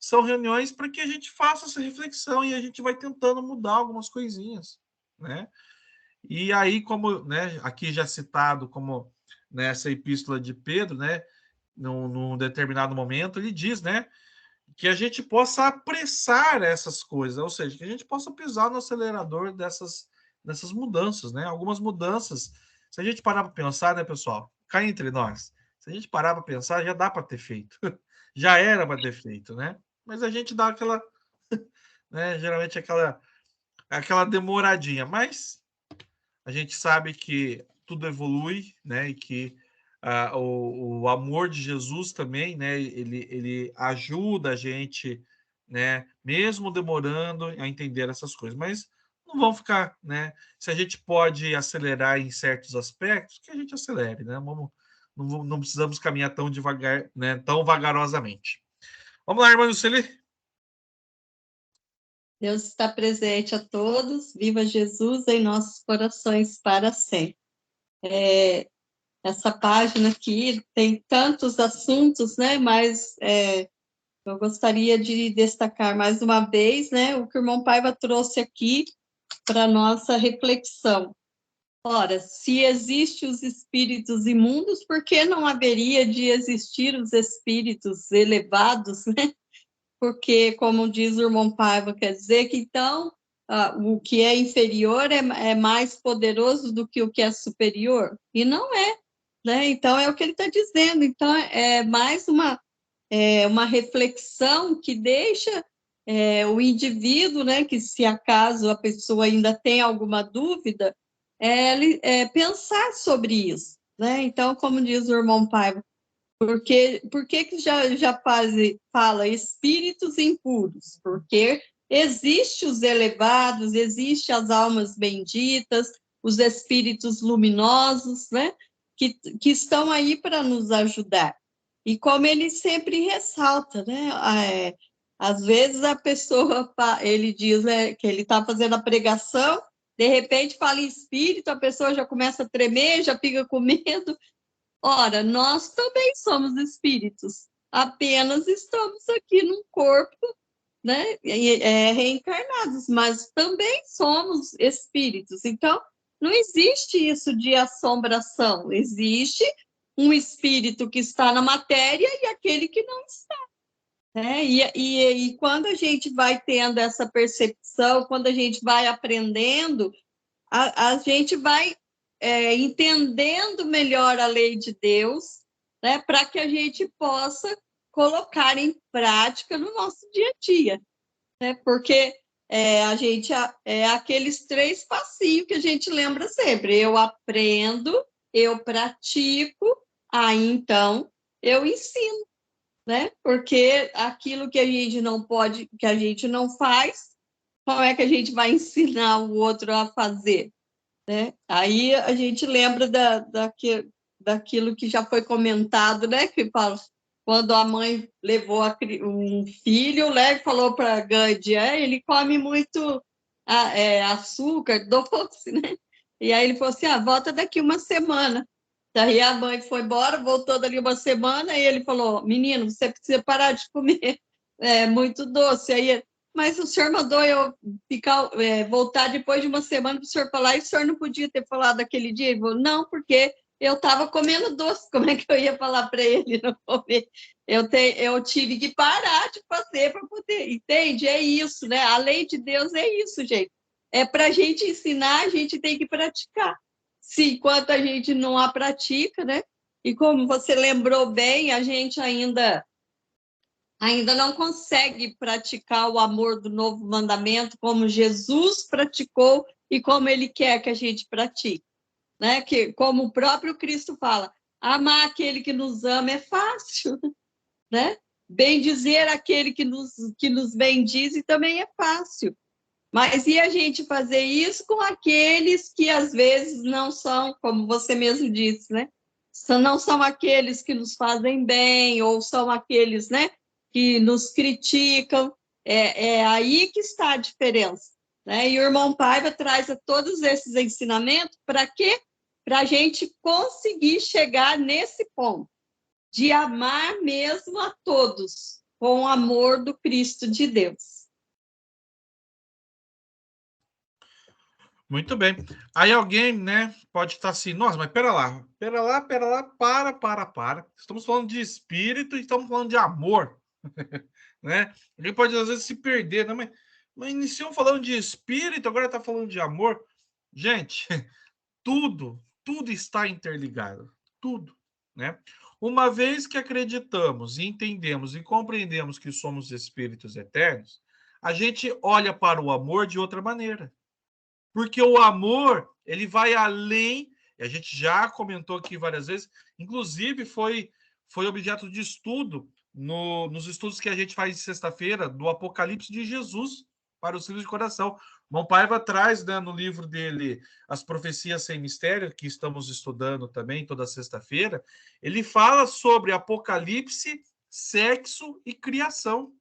Speaker 3: são reuniões para que a gente faça essa reflexão e a gente vai tentando mudar algumas coisinhas, né? E aí, como, né, aqui já citado como nessa epístola de Pedro, né, num determinado momento, ele diz, né, que a gente possa apressar essas coisas, ou seja, que a gente possa pisar no acelerador dessas mudanças, né? Algumas mudanças, se a gente parar para pensar, né, pessoal, cá entre nós, se a gente parar para pensar, já dá para ter feito, já era para ter feito, né? Mas a gente dá aquela, né, geralmente aquela aquela demoradinha, mas a gente sabe que tudo evolui, né? E que o amor de Jesus também, né? Ele ajuda a gente, né? Mesmo demorando a entender essas coisas, mas não vão ficar, né? Se a gente pode acelerar em certos aspectos, que a gente acelere, né? Não precisamos caminhar tão devagar, né? Tão vagarosamente. Vamos lá, irmã Luceli?
Speaker 5: Deus está presente a todos, viva Jesus em nossos corações para sempre. Essa página aqui tem tantos assuntos, né? Mas eu gostaria de destacar mais uma vez, né? O que o irmão Paiva trouxe aqui para nossa reflexão. Ora, se existem os espíritos imundos, por que não haveria de existir os espíritos elevados, né? Porque, como diz o irmão Paiva, quer dizer que, então, o que é inferior é mais poderoso do que o que é superior? E não é, né? Então, é o que ele está dizendo. Então, é mais uma reflexão que deixa o indivíduo, né, que se acaso a pessoa ainda tem alguma dúvida, pensar sobre isso, né? Então, como diz o irmão Paiva, por que já fala espíritos impuros? Porque existe os elevados, existe as almas benditas, os espíritos luminosos, né? Que estão aí para nos ajudar. E como ele sempre ressalta, né? Às vezes a pessoa, ele diz que ele está fazendo a pregação, de repente fala em espírito, a pessoa já começa a tremer, já fica com medo. Ora, nós também somos espíritos, apenas estamos aqui num corpo, né, reencarnados, mas também somos espíritos. Então, não existe isso de assombração, existe um espírito que está na matéria e aquele que não está. Né? E quando a gente vai tendo essa percepção, quando a gente vai aprendendo, a gente vai entendendo melhor a lei de Deus, né, para que a gente possa colocar em prática no nosso dia a dia, né, porque a gente aqueles 3 passinhos que a gente lembra sempre: eu aprendo, eu pratico, aí então eu ensino, né, porque aquilo que a gente não pode, que a gente não faz, como é que a gente vai ensinar o outro a fazer? Né? Aí a gente lembra daquilo que já foi comentado, né? Que fala, quando a mãe levou um filho, né, e falou para Gandhi, ele come muito açúcar, doce, né? E aí ele falou assim, volta daqui uma semana. Daí a mãe foi embora, voltou dali uma semana, e ele falou, menino, você precisa parar de comer muito doce. Aí mas o senhor mandou eu voltar depois de uma semana para o senhor falar, e o senhor não podia ter falado aquele dia? Ele falou, não, porque eu estava comendo doce, como é que eu ia falar para ele não comer? Eu tive que parar de fazer para poder, entende? É isso, né? A lei de Deus é isso, gente. É para a gente ensinar, a gente tem que praticar. Se enquanto a gente não a pratica, né? E como você lembrou bem, a gente ainda não consegue praticar o amor do novo mandamento como Jesus praticou e como ele quer que a gente pratique, né? Que, como o próprio Cristo fala, amar aquele que nos ama é fácil, né? Bendizer aquele que nos bendize também é fácil. Mas e a gente fazer isso com aqueles que às vezes não são, como você mesmo disse, né? Não são aqueles que nos fazem bem, ou são aqueles, né, que nos criticam. É aí que está a diferença, né? E o irmão Paiva traz a todos esses ensinamentos para quê? Para a gente conseguir chegar nesse ponto de amar mesmo a todos com o amor do Cristo de Deus.
Speaker 3: Muito bem. Aí alguém, né, pode estar assim, nossa, mas pera lá, para. Estamos falando de espírito e estamos falando de amor, né? Alguém pode às vezes se perder, né? Mas iniciou falando de espírito, agora está falando de amor. Gente, tudo está interligado, tudo, né? Uma vez que acreditamos, entendemos e compreendemos que somos espíritos eternos, a gente olha para o amor de outra maneira, Porque o amor, ele vai além, e a gente já comentou aqui várias vezes, inclusive foi objeto de estudo nos estudos que a gente faz de sexta-feira, do Apocalipse de Jesus para os filhos de coração. Irmão Paiva traz, né, no livro dele As Profecias Sem Mistério, que estamos estudando também toda sexta-feira, ele fala sobre Apocalipse, sexo e criação.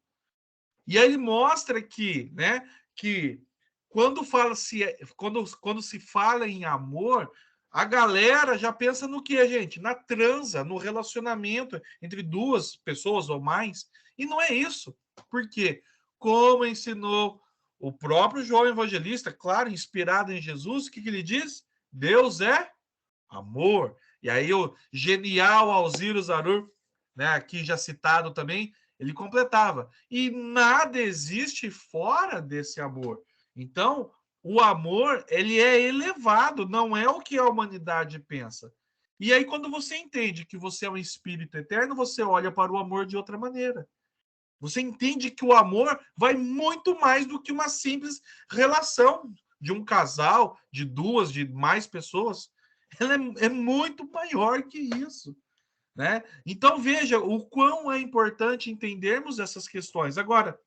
Speaker 3: E aí ele mostra que, né, que quando se fala em amor, a galera já pensa no que, gente? Na transa, no relacionamento entre duas pessoas ou mais. E não é isso. Por quê? Como ensinou o próprio João Evangelista, claro, inspirado em Jesus, o que ele diz? Deus é amor. E aí o genial Alziro Zarur, né, aqui já citado também, ele completava. E nada existe fora desse amor. Então, o amor, ele é elevado, não é o que a humanidade pensa. E aí, quando você entende que você é um espírito eterno, você olha para o amor de outra maneira. Você entende que o amor vai muito mais do que uma simples relação de um casal, de duas, de mais pessoas. Ela é muito maior que isso. Né? Então, veja o quão é importante entendermos essas questões. Agora,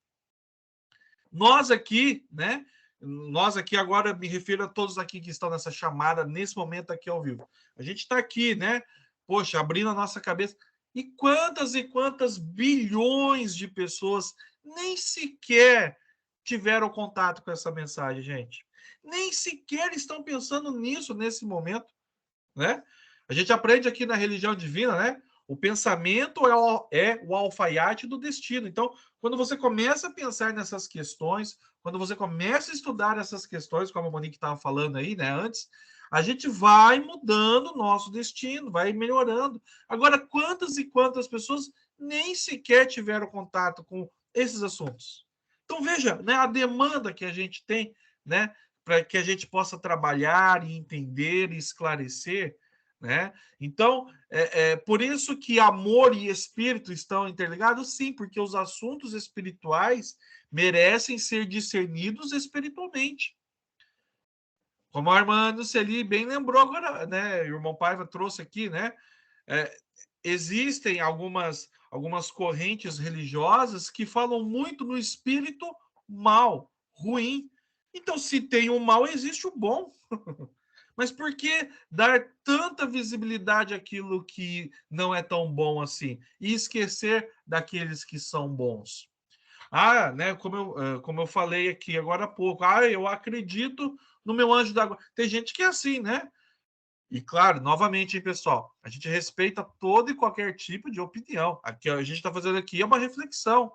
Speaker 3: nós aqui, né? Nós aqui agora, me refiro a todos aqui que estão nessa chamada, nesse momento aqui ao vivo. A gente está aqui, né? Poxa, abrindo a nossa cabeça. E quantas bilhões de pessoas nem sequer tiveram contato com essa mensagem, gente? Nem sequer estão pensando nisso nesse momento, né? A gente aprende aqui na religião divina, né? O pensamento é o alfaiate do destino. Então, quando você começa a pensar nessas questões, quando você começa a estudar essas questões, como a Monique estava falando aí, né, antes, a gente vai mudando o nosso destino, vai melhorando. Agora, quantas e quantas pessoas nem sequer tiveram contato com esses assuntos? Então, veja, né, a demanda que a gente tem, né, para que a gente possa trabalhar e entender e esclarecer, né? Então, por isso que amor e espírito estão interligados, sim, porque os assuntos espirituais merecem ser discernidos espiritualmente. Como a irmã Nuceli bem lembrou agora, né? O irmão Paiva trouxe aqui, né? Existem algumas correntes religiosas que falam muito no espírito mal, ruim. Então, se tem o mal, existe o bom. Mas por que dar tanta visibilidade àquilo que não é tão bom assim e esquecer daqueles que são bons? Né, como eu falei aqui agora há pouco, eu acredito no meu anjo da guarda. Tem gente que é assim, né? E claro, novamente, hein, pessoal, a gente respeita todo e qualquer tipo de opinião. Aqui a gente está fazendo aqui é uma reflexão.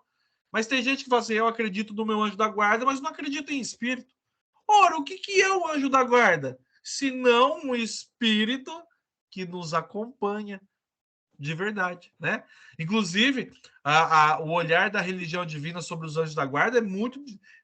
Speaker 3: Mas tem gente que fala assim, eu acredito no meu anjo da guarda, mas não acredito em espírito. Ora, o que é o anjo da guarda? Se não um espírito que nos acompanha de verdade, né? Inclusive, o olhar da religião divina sobre os anjos da guarda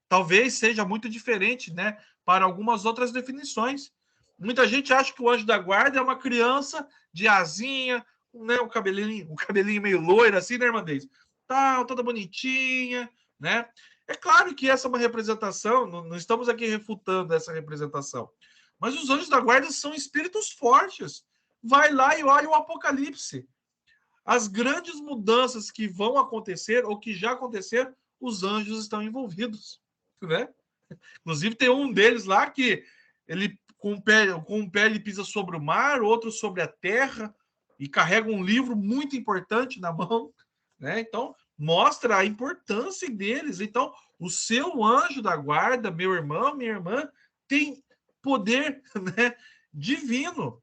Speaker 3: talvez seja muito diferente, né? Para algumas outras definições. Muita gente acha que o anjo da guarda é uma criança de asinha, né? Um cabelinho meio loiro, assim, né, irmandez? Tá, toda bonitinha, né? É claro que essa é uma representação, não estamos aqui refutando essa representação. Mas os anjos da guarda são espíritos fortes. Vai lá e olha o Apocalipse. As grandes mudanças que vão acontecer ou que já aconteceram, os anjos estão envolvidos, né? Inclusive tem um deles lá que ele com um pé ele pisa sobre o mar, outro sobre a terra e carrega um livro muito importante na mão, né? Então mostra a importância deles. Então o seu anjo da guarda, meu irmão, minha irmã, tem poder, né, divino.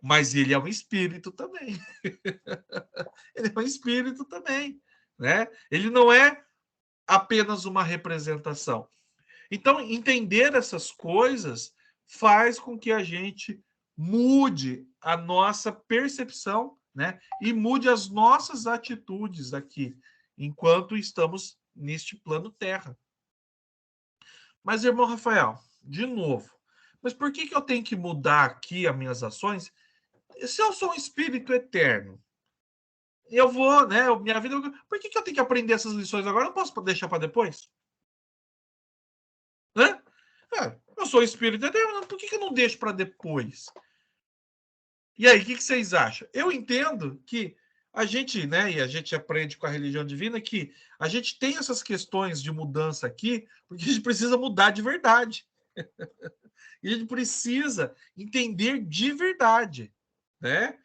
Speaker 3: Mas ele é um espírito também. Ele é um espírito também, né? Ele não é apenas uma representação. Então, entender essas coisas faz com que a gente mude a nossa percepção, né? E mude as nossas atitudes aqui, enquanto estamos neste plano Terra. Mas, irmão Rafael, de novo, mas por que eu tenho que mudar aqui as minhas ações se eu sou um espírito eterno? Eu vou, né? Minha vida. Por que eu tenho que aprender essas lições agora? Eu não posso deixar para depois? Né? eu sou espírito eterno, por que eu não deixo para depois? E aí, o que vocês acham? Eu entendo que a gente, né, e a gente aprende com a religião divina que a gente tem essas questões de mudança aqui, porque a gente precisa mudar de verdade. E a gente precisa entender de verdade, né?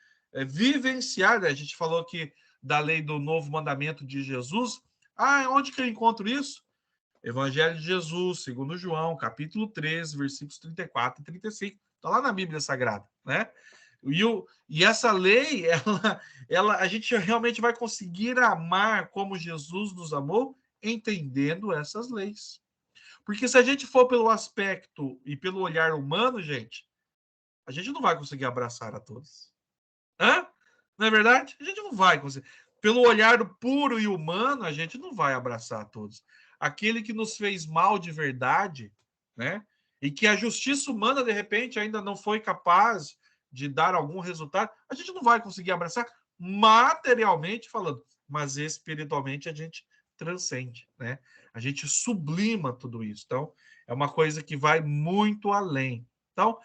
Speaker 3: Vivenciar, né? A gente falou aqui da lei do novo mandamento de Jesus. Onde que eu encontro isso? Evangelho de Jesus, segundo João, capítulo 13, versículos 34 e 35. Está lá na Bíblia Sagrada, né? E essa lei, a gente realmente vai conseguir amar como Jesus nos amou, entendendo essas leis. Porque se a gente for pelo aspecto e pelo olhar humano, gente, a gente não vai conseguir abraçar a todos. Não é verdade? A gente não vai conseguir. Pelo olhar puro e humano, a gente não vai abraçar a todos. Aquele que nos fez mal de verdade, né? E que a justiça humana, de repente, ainda não foi capaz de dar algum resultado, a gente não vai conseguir abraçar materialmente falando, mas espiritualmente a gente transcende, né? A gente sublima tudo isso. Então, é uma coisa que vai muito além. Então,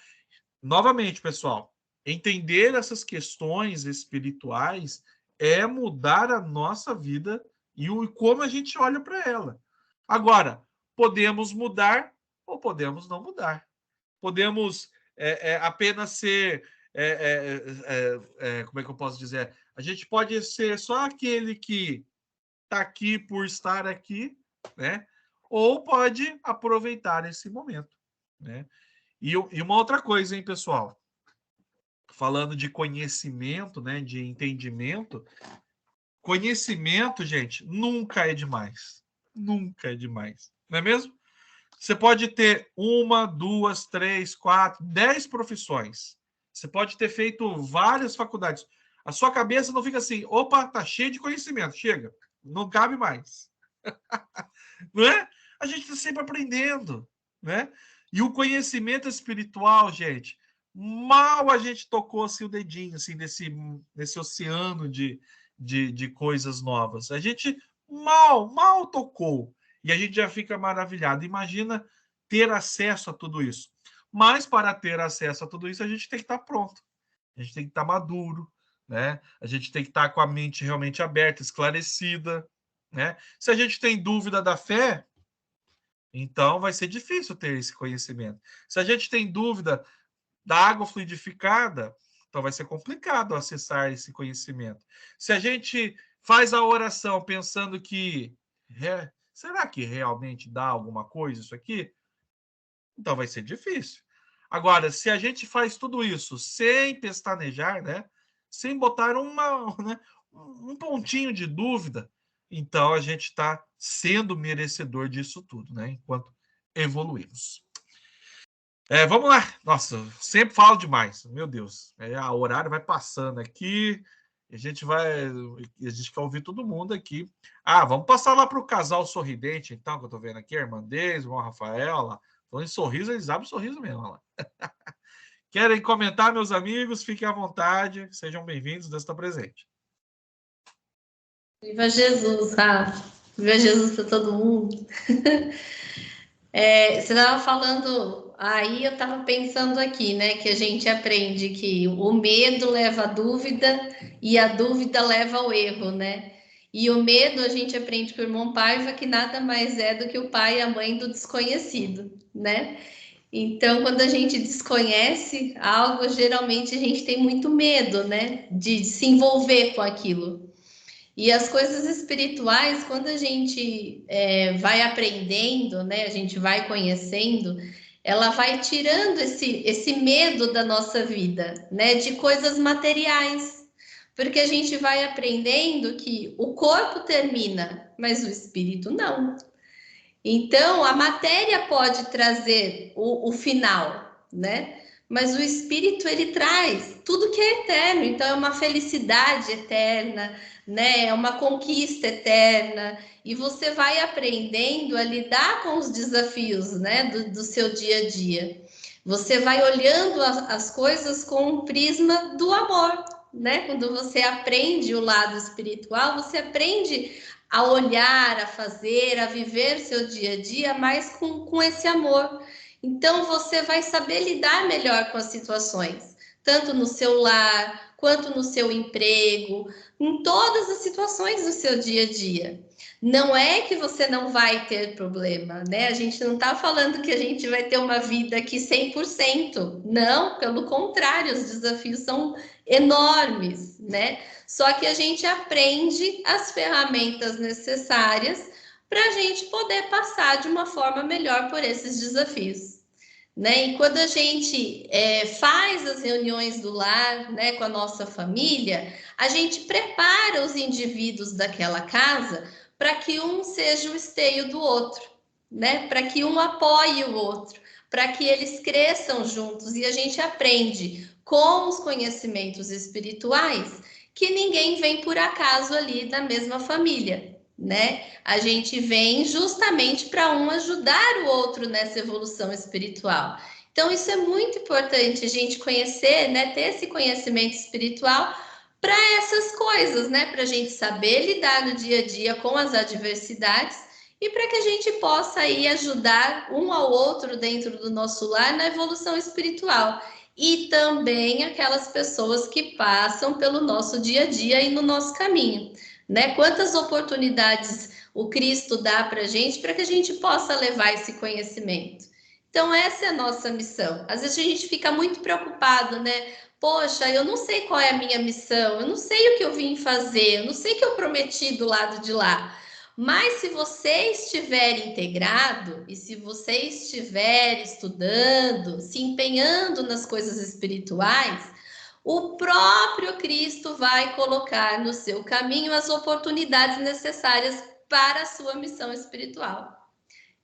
Speaker 3: novamente, pessoal, entender essas questões espirituais é mudar a nossa vida e como a gente olha para ela. Agora, podemos mudar ou podemos não mudar. Podemos apenas ser... como é que eu posso dizer? A gente pode ser só aquele que está aqui por estar aqui, né? Ou pode aproveitar esse momento, né? E uma outra coisa, hein, pessoal? Falando de conhecimento, né, de entendimento, conhecimento, gente, nunca é demais. Nunca é demais. Não é mesmo? Você pode ter 1, 2, 3, 4, 10 profissões. Você pode ter feito várias faculdades. A sua cabeça não fica assim, opa, tá cheio de conhecimento, chega, não cabe mais. Não é? A gente está sempre aprendendo, né? E o conhecimento espiritual, gente, mal a gente tocou assim, o dedinho assim, nesse oceano de coisas novas. A gente mal tocou. E a gente já fica maravilhado. Imagina ter acesso a tudo isso. Mas para ter acesso a tudo isso, a gente tem que estar pronto. A gente tem que estar maduro, né? A gente tem que estar com a mente realmente aberta, esclarecida, né? Se a gente tem dúvida da fé, então vai ser difícil ter esse conhecimento. Se a gente tem dúvida da água fluidificada, então vai ser complicado acessar esse conhecimento. Se a gente faz a oração pensando que será que realmente dá alguma coisa isso aqui? Então vai ser difícil. Agora, se a gente faz tudo isso sem pestanejar, né? Sem botar um pontinho de dúvida, então a gente está sendo merecedor disso tudo, né? Enquanto evoluímos. Vamos lá. Nossa, sempre falo demais. Meu Deus. O horário vai passando aqui. A gente quer ouvir todo mundo aqui. Vamos passar lá para o casal sorridente, então, que eu estou vendo aqui, a irmandez, o irmão Rafael, lá. Falando em sorriso, eles abrem o sorriso mesmo, lá. Querem comentar, meus amigos? Fiquem à vontade. Sejam bem-vindos, Deus está presente.
Speaker 6: Viva Jesus, Rafa. Viva Jesus para todo mundo. Você estava falando, aí eu estava pensando aqui, né, que a gente aprende que o medo leva à dúvida e a dúvida leva ao erro, né? E o medo a gente aprende com o irmão Paiva que nada mais é do que o pai e a mãe do desconhecido, né? Então, quando a gente desconhece algo, geralmente a gente tem muito medo, né, de se envolver com aquilo. E as coisas espirituais, quando a gente vai aprendendo, né, a gente vai conhecendo, ela vai tirando esse medo da nossa vida, né, de coisas materiais. Porque a gente vai aprendendo que o corpo termina, mas o espírito não. Então, a matéria pode trazer o final, né? Mas o espírito, ele traz tudo que é eterno. Então, é uma felicidade eterna, né? É uma conquista eterna. E você vai aprendendo a lidar com os desafios, né? Do seu dia a dia. Você vai olhando as coisas com um prisma do amor, né? Quando você aprende o lado espiritual, você aprende a olhar, a fazer, a viver seu dia a dia, mas com esse amor. Então, você vai saber lidar melhor com as situações, tanto no seu lar, quanto no seu emprego, em todas as situações do seu dia a dia. Não é que você não vai ter problema, né? A gente não está falando que a gente vai ter uma vida aqui 100%. Não, pelo contrário, os desafios são enormes, né? Só que a gente aprende as ferramentas necessárias para a gente poder passar de uma forma melhor por esses desafios. Né? E quando a gente faz as reuniões do lar, né, com a nossa família, a gente prepara os indivíduos daquela casa para que um seja o esteio do outro, né? Para que um apoie o outro, para que eles cresçam juntos e a gente aprende com os conhecimentos espirituais que ninguém vem por acaso ali da mesma família, né? A gente vem justamente para um ajudar o outro nessa evolução espiritual. Então, isso é muito importante a gente conhecer, né? Ter esse conhecimento espiritual para essas coisas, né? Para a gente saber lidar no dia a dia com as adversidades e para que a gente possa aí ajudar um ao outro dentro do nosso lar na evolução espiritual. E também aquelas pessoas que passam pelo nosso dia a dia e no nosso caminho, né? Quantas oportunidades o Cristo dá para a gente para que a gente possa levar esse conhecimento. Então, essa é a nossa missão. Às vezes a gente fica muito preocupado, né? Poxa, eu não sei qual é a minha missão, eu não sei o que eu vim fazer, eu não sei o que eu prometi do lado de lá. Mas se você estiver integrado e se você estiver estudando, se empenhando nas coisas espirituais, o próprio Cristo vai colocar no seu caminho as oportunidades necessárias para a sua missão espiritual.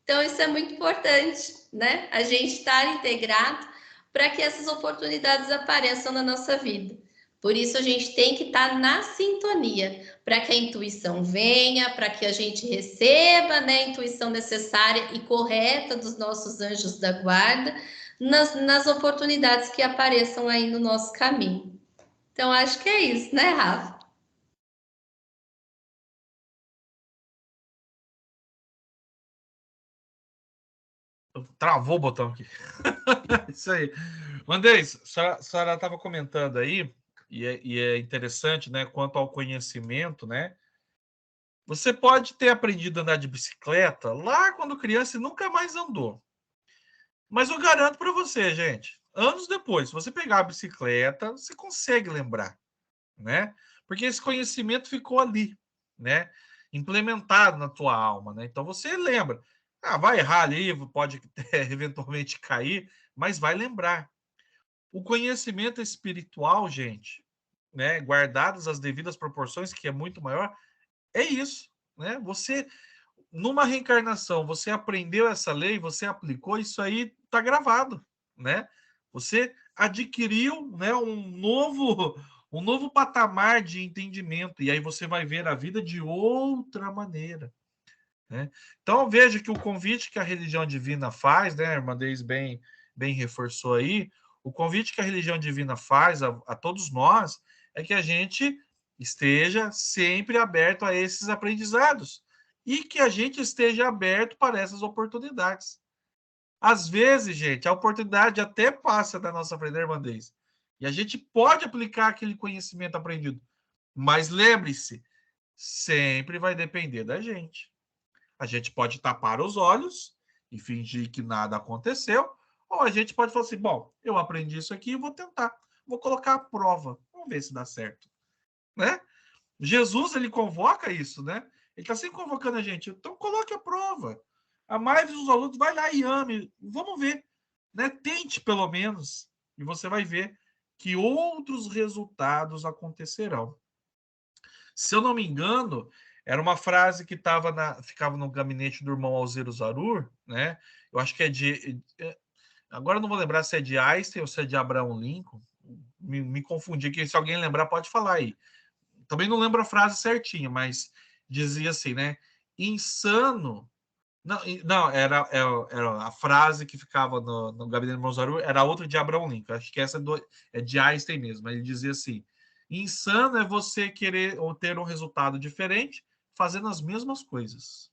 Speaker 6: Então, isso é muito importante, né? A gente estar integrado para que essas oportunidades apareçam na nossa vida. Por isso, a gente tem que estar na sintonia, para que a intuição venha, para que a gente receba, né, a intuição necessária e correta dos nossos anjos da guarda, nas oportunidades que apareçam aí no nosso caminho. Então, acho que é isso, né, Rafa?
Speaker 3: Travou o botão aqui. Isso aí. Mandez, a senhora estava comentando aí, e é interessante, né, quanto ao conhecimento, né? Você pode ter aprendido a andar de bicicleta lá quando criança e nunca mais andou. Mas eu garanto para você, gente, anos depois, se você pegar a bicicleta, você consegue lembrar, né? Porque esse conhecimento ficou ali, né? Implementado na tua alma, né? Então você lembra. Ah, vai errar ali, pode eventualmente cair, mas vai lembrar. O conhecimento espiritual, gente, né, guardadas as devidas proporções, que é muito maior, é isso, né? Você, numa reencarnação, você aprendeu essa lei, você aplicou, isso aí está gravado, né? Você adquiriu, né, um novo patamar de entendimento, e aí você vai ver a vida de outra maneira, né? Então, veja que o convite que a religião divina faz, né, a irmã Deise bem reforçou aí, o convite que a religião divina faz a todos nós é que a gente esteja sempre aberto a esses aprendizados e que a gente esteja aberto para essas oportunidades. Às vezes, gente, a oportunidade até passa da nossa frente, irmã Deise, e a gente pode aplicar aquele conhecimento aprendido, mas lembre-se, sempre vai depender da gente. A gente pode tapar os olhos e fingir que nada aconteceu, ou a gente pode falar assim, bom, eu aprendi isso aqui e vou tentar, vou colocar à prova, vamos ver se dá certo, né? Jesus, ele convoca isso, né? Ele está sempre convocando a gente, então coloque à prova. Amai os alunos, vai lá e ame, vamos ver, né? Tente pelo menos, e você vai ver que outros resultados acontecerão. Se eu não me engano, era uma frase que ficava no gabinete do irmão Alzero Zarur, né? Eu acho que agora eu não vou lembrar se é de Einstein ou se é de Abraham Lincoln. Me confundi aqui. Se alguém lembrar, pode falar aí. Também não lembro a frase certinha, mas dizia assim, né? Insano. Não, era a frase que ficava no gabinete do irmão Zarur, era outra de Abraham Lincoln. Acho que essa é de Einstein mesmo. Ele dizia assim: insano é você querer ou ter um resultado diferente fazendo as mesmas coisas.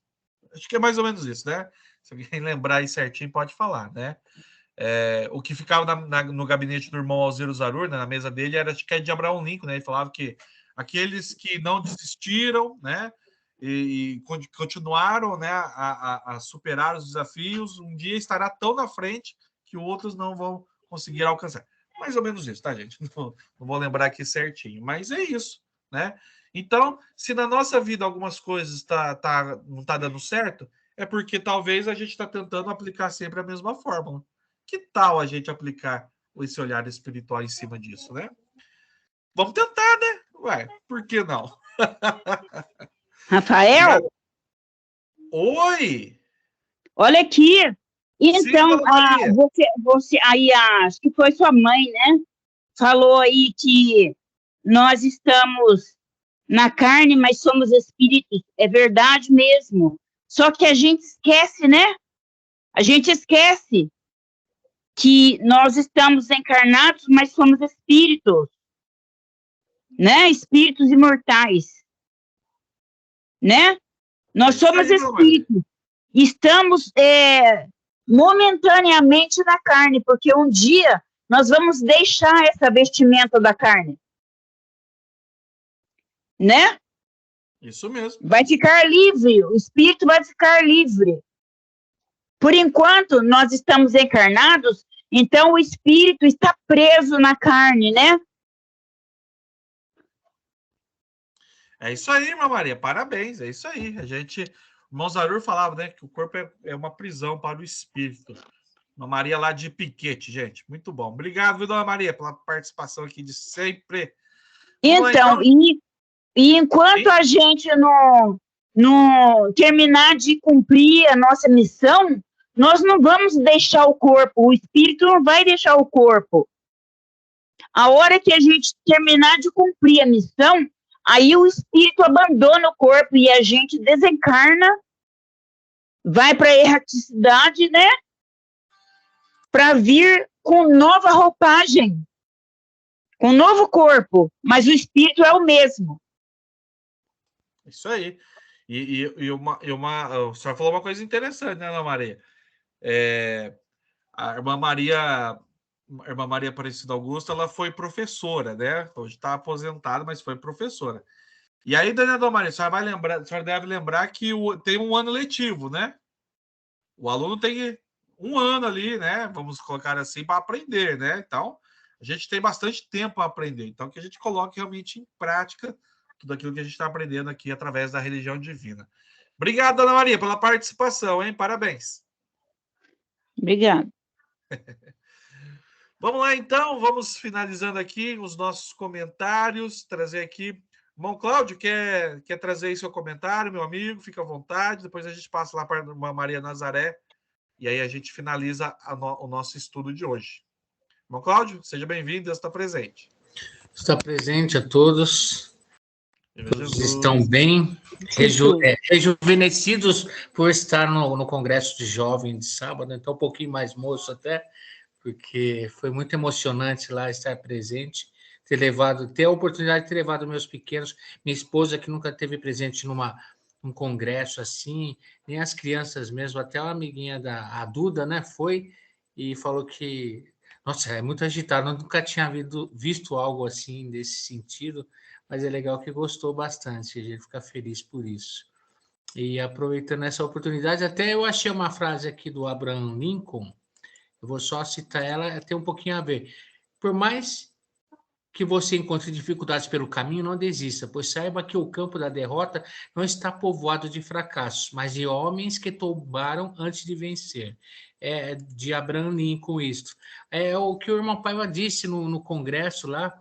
Speaker 3: Acho que é mais ou menos isso, né? Se alguém lembrar aí certinho, pode falar, né? O que ficava no gabinete do irmão Alziro Zarur, né, na mesa dele, era acho que é de Abraão Lincoln, né? Ele falava que aqueles que não desistiram, né? E continuaram, né, a superar os desafios, um dia estará tão na frente que outros não vão conseguir alcançar. Mais ou menos isso, tá, gente? Não vou lembrar aqui certinho, mas é isso, né? Então, se na nossa vida algumas coisas não tá dando certo, é porque talvez a gente está tentando aplicar sempre a mesma fórmula. Que tal a gente aplicar esse olhar espiritual em cima disso, né? Vamos tentar, né? Ué, por que não?
Speaker 7: Rafael?
Speaker 3: Oi!
Speaker 7: Olha aqui. Então,
Speaker 3: Sim,
Speaker 7: você aí, acho que foi sua mãe, né? Falou aí que nós estamos na carne, mas somos espíritos. É verdade mesmo. Só que a gente esquece, né? A gente esquece que nós estamos encarnados, mas somos espíritos, né? Espíritos imortais, né? Nós somos espíritos. Estamos momentaneamente na carne, porque um dia nós vamos deixar essa vestimenta da carne, né?
Speaker 3: Isso mesmo.
Speaker 7: Vai ficar livre, o espírito vai ficar livre. Por enquanto, nós estamos encarnados, então o espírito está preso na carne, né?
Speaker 3: É isso aí, irmã Maria, parabéns, é isso aí. O irmão Zarur falava, né, que o corpo é uma prisão para o espírito. Irmã Maria lá de Piquete, gente, muito bom. Obrigado, viu, dona Maria, pela participação aqui de sempre.
Speaker 7: Então, e enquanto a gente não terminar de cumprir a nossa missão, nós não vamos deixar o corpo, o espírito não vai deixar o corpo. A hora que a gente terminar de cumprir a missão, aí o espírito abandona o corpo e a gente desencarna, vai para a erraticidade, né? Para vir com nova roupagem, com novo corpo, mas o espírito é o mesmo.
Speaker 3: Isso aí. E a senhora falou uma coisa interessante, né, Ana Maria? A irmã Maria Aparecida Augusta, ela foi professora, né? Hoje está aposentada, mas foi professora. E aí, dona Maria, a senhora deve lembrar que tem um ano letivo, né? O aluno tem um ano ali, né? Vamos colocar assim, para aprender, né? Então, a gente tem bastante tempo para aprender. Então, que a gente coloque realmente em prática tudo aquilo que a gente está aprendendo aqui através da religião divina. Obrigado, dona Maria, pela participação, hein? Parabéns.
Speaker 7: Obrigada.
Speaker 3: Vamos lá, então. Vamos finalizando aqui os nossos comentários. Trazer aqui. Irmão Cláudio, quer trazer aí seu comentário, meu amigo? Fica à vontade. Depois a gente passa lá para a irmã Maria Nazaré. E aí a gente finaliza o nosso estudo de hoje. Irmão Cláudio, seja bem-vindo. Deus está presente.
Speaker 8: Está presente a todos. Todos estão bem rejuvenescidos por estar no Congresso de Jovens de sábado, então um pouquinho mais moço até, porque foi muito emocionante lá estar presente, ter a oportunidade de ter levado meus pequenos, minha esposa que nunca esteve presente num congresso assim, nem as crianças mesmo, até uma amiguinha a Duda, né, foi e falou que, nossa, é muito agitado, eu nunca tinha visto algo assim desse sentido, mas é legal que gostou bastante, a gente fica feliz por isso. E aproveitando essa oportunidade, até eu achei uma frase aqui do Abraham Lincoln, eu vou só citar ela, tem um pouquinho a ver. Por mais que você encontre dificuldades pelo caminho, não desista, pois saiba que o campo da derrota não está povoado de fracassos, mas de homens que tombaram antes de vencer. É de Abraham Lincoln isto. É o que o irmão Paiva disse no congresso lá,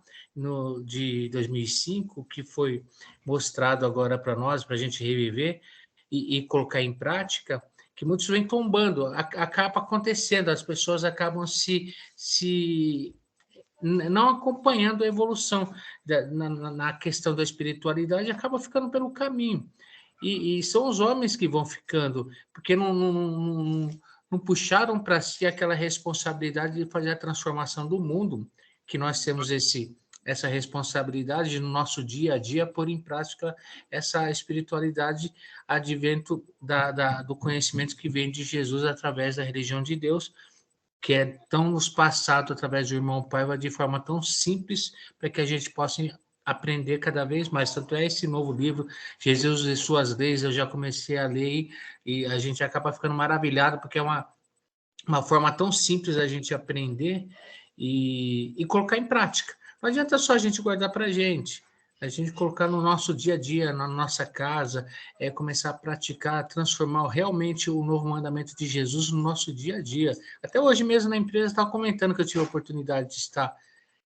Speaker 8: de 2005, que foi mostrado agora para nós, para a gente reviver e colocar em prática, que muitos vêm tombando, acaba acontecendo, as pessoas acabam se não acompanhando a evolução na questão da espiritualidade, acaba ficando pelo caminho. E são os homens que vão ficando, porque não puxaram para si aquela responsabilidade de fazer a transformação do mundo, que nós temos essa responsabilidade de, no nosso dia a dia, pôr em prática essa espiritualidade advento do conhecimento que vem de Jesus através da religião de Deus, que é tão nos passado através do irmão Paiva de forma tão simples, para que a gente possa aprender cada vez mais. Tanto é esse novo livro, Jesus e Suas Leis, eu já comecei a ler e a gente acaba ficando maravilhado, porque é uma forma tão simples a gente aprender e colocar em prática. Não adianta só a gente guardar para a gente colocar no nosso dia a dia, na nossa casa, começar a praticar, transformar realmente o novo mandamento de Jesus no nosso dia a dia. Até hoje mesmo na empresa estava comentando que eu tive a oportunidade de estar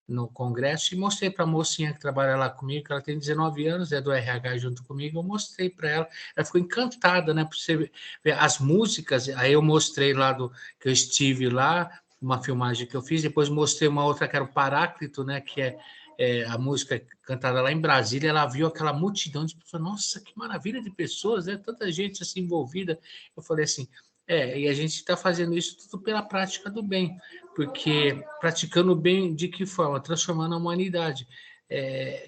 Speaker 8: no congresso e mostrei para a mocinha que trabalha lá comigo, que ela tem 19 anos, é do RH junto comigo, eu mostrei para ela ficou encantada, né, por você ver as músicas, aí eu mostrei lá que eu estive lá, uma filmagem que eu fiz, depois mostrei uma outra que era o Paráclito, né, que é a música cantada lá em Brasília, ela viu aquela multidão de pessoas, nossa, que maravilha de pessoas, né, tanta gente assim envolvida, eu falei assim, e a gente está fazendo isso tudo pela prática do bem, porque praticando o bem de que forma? Transformando a humanidade.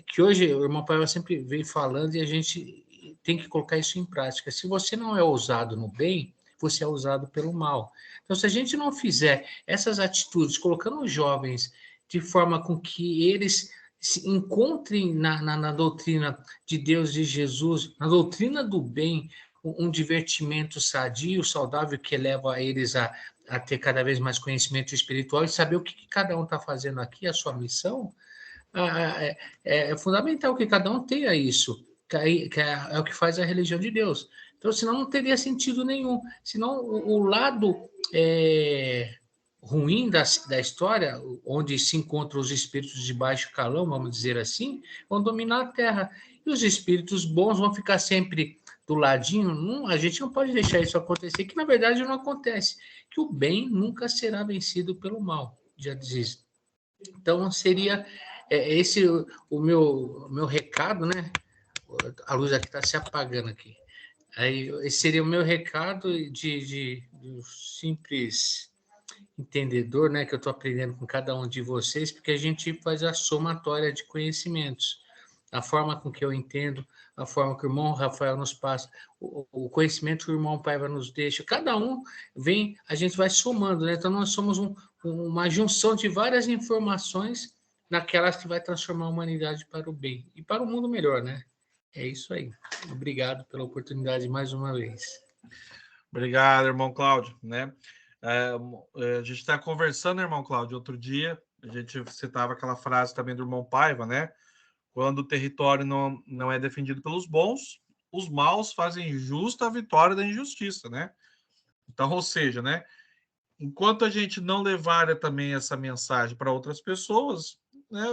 Speaker 8: Que hoje o irmão Paiva sempre vem falando e a gente tem que colocar isso em prática. Se você não é ousado no bem, você é usado pelo mal. Então, se a gente não fizer essas atitudes, colocando os jovens de forma com que eles se encontrem na doutrina de Deus, de Jesus, na doutrina do bem, um divertimento sadio, saudável, que leva eles a ter cada vez mais conhecimento espiritual e saber o que cada um está fazendo aqui, a sua missão, é fundamental que cada um tenha isso, que é o que faz a religião de Deus. Então, senão não teria sentido nenhum. Senão, o lado ruim da história, onde se encontram os espíritos de baixo calão, vamos dizer assim, vão dominar a Terra. E os espíritos bons vão ficar sempre do ladinho. A gente não pode deixar isso acontecer, que na verdade não acontece. Que o bem nunca será vencido pelo mal, já diz. Então, seria esse o meu recado, né? A luz aqui está se apagando aqui. Aí, esse seria o meu recado de simples entendedor, né, que eu estou aprendendo com cada um de vocês, porque a gente faz a somatória de conhecimentos. A forma com que eu entendo, a forma que o irmão Rafael nos passa, o conhecimento que o irmão Paiva nos deixa, cada um vem, a gente vai somando, né? Então nós somos uma junção de várias informações naquelas que vai transformar a humanidade para o bem e para o mundo melhor, né? É isso aí. Obrigado pela oportunidade mais uma vez.
Speaker 3: Obrigado, irmão Cláudio, né? A gente está conversando, irmão Cláudio, outro dia, a gente citava aquela frase também do irmão Paiva, né? Quando o território não é defendido pelos bons, os maus fazem justa a vitória da injustiça, né? Então, ou seja, né? Enquanto a gente não levar também essa mensagem para outras pessoas, né?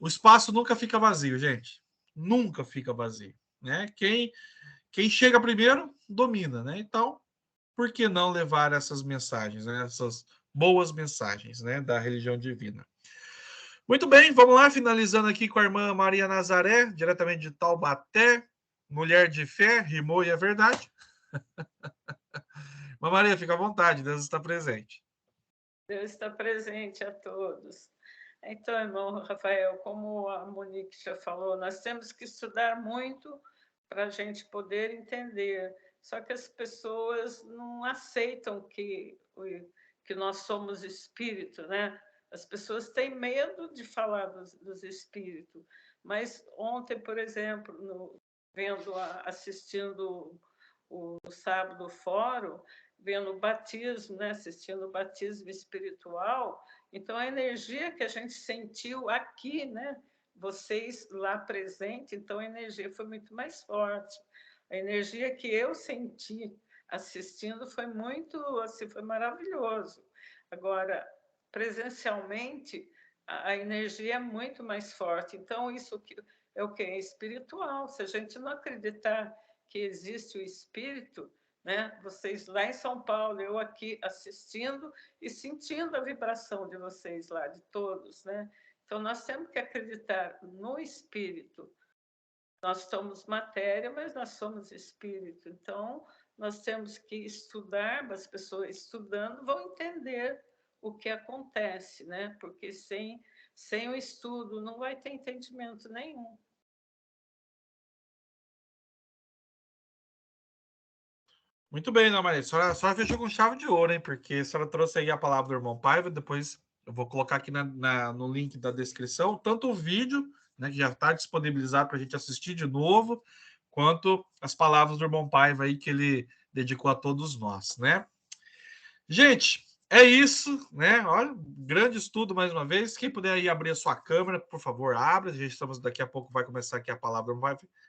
Speaker 3: O espaço nunca fica vazio, gente. Nunca fica vazio, né? Quem chega primeiro domina, né? Então, por que não levar essas mensagens, né? Essas boas mensagens, né? Da religião divina. Muito bem, vamos lá, finalizando aqui com a irmã Maria Nazaré, diretamente de Taubaté, mulher de fé, rimou e é verdade. Irmã Maria, fica à vontade, Deus está presente.
Speaker 9: Deus está presente a todos. Então, irmão Rafael, como a Monique já falou, nós temos que estudar muito para a gente poder entender. Só que as pessoas não aceitam que nós somos espírito, né? As pessoas têm medo de falar dos espíritos. Mas ontem, por exemplo, assistindo o sábado fórum, vendo o batismo, né? Assistindo o batismo espiritual, então a energia que a gente sentiu aqui, né? Vocês lá presentes, então a energia foi muito mais forte. A energia que eu senti assistindo foi muito, assim, foi maravilhoso. Agora, presencialmente, a energia é muito mais forte. Então, isso é o que? É espiritual. Se a gente não acreditar que existe o espírito, né? Vocês lá em São Paulo, eu aqui assistindo e sentindo a vibração de vocês lá, de todos, né? Então, nós temos que acreditar no espírito. Nós somos matéria, mas nós somos espírito. Então, nós temos que estudar, as pessoas estudando vão entender o que acontece, né? Porque sem Sem o estudo, não vai ter entendimento nenhum.
Speaker 3: Muito bem, Ana Maria. A senhora fechou com chave de ouro, hein? Porque a senhora trouxe aí a palavra do irmão Paiva, depois eu vou colocar aqui no link da descrição, tanto o vídeo, né, que já está disponibilizado para a gente assistir de novo, quanto as palavras do irmão Paiva aí que ele dedicou a todos nós, né? Gente, é isso, né? Olha, grande estudo mais uma vez. Quem puder aí abrir a sua câmera, por favor, abra. Daqui a pouco vai começar aqui a palavra.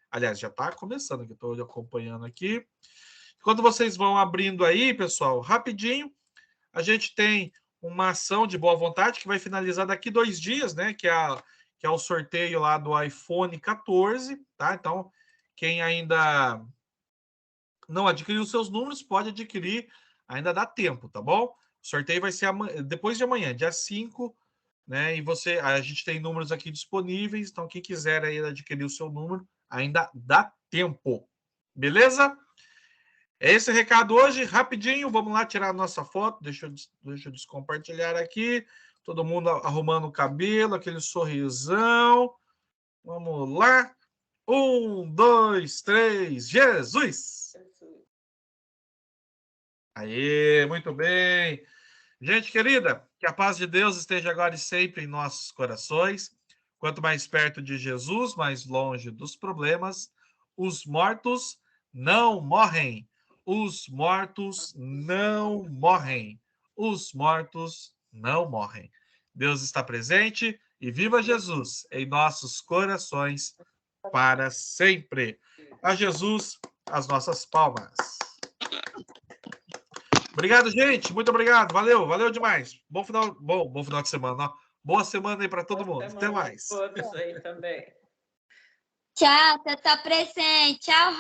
Speaker 3: Aliás, já está começando, que estou acompanhando aqui. Enquanto vocês vão abrindo aí, pessoal, rapidinho, a gente tem uma ação de boa vontade que vai finalizar daqui 2 dias, né? Que é o sorteio lá do iPhone 14, tá? Então, quem ainda não adquiriu os seus números, pode adquirir, ainda dá tempo, tá bom? O sorteio vai ser depois de amanhã, dia 5, né? E a gente tem números aqui disponíveis, então quem quiser aí adquirir o seu número, ainda dá tempo. Beleza? É esse o recado hoje, rapidinho, vamos lá tirar a nossa foto, deixa eu descompartilhar aqui, todo mundo arrumando o cabelo, aquele sorrisão, vamos lá, 1, 2, 3, Jesus! Aê, muito bem! Gente querida, que a paz de Deus esteja agora e sempre em nossos corações, quanto mais perto de Jesus, mais longe dos problemas, os mortos não morrem. Os mortos não morrem. Os mortos não morrem. Deus está presente e viva Jesus em nossos corações para sempre. A Jesus, as nossas palmas. Obrigado, gente. Muito obrigado. Valeu demais. Bom final de semana. Ó. Boa semana aí para todo mundo. Até mais.
Speaker 9: Todos aí também.
Speaker 4: Tchau, tá presente. Tchau,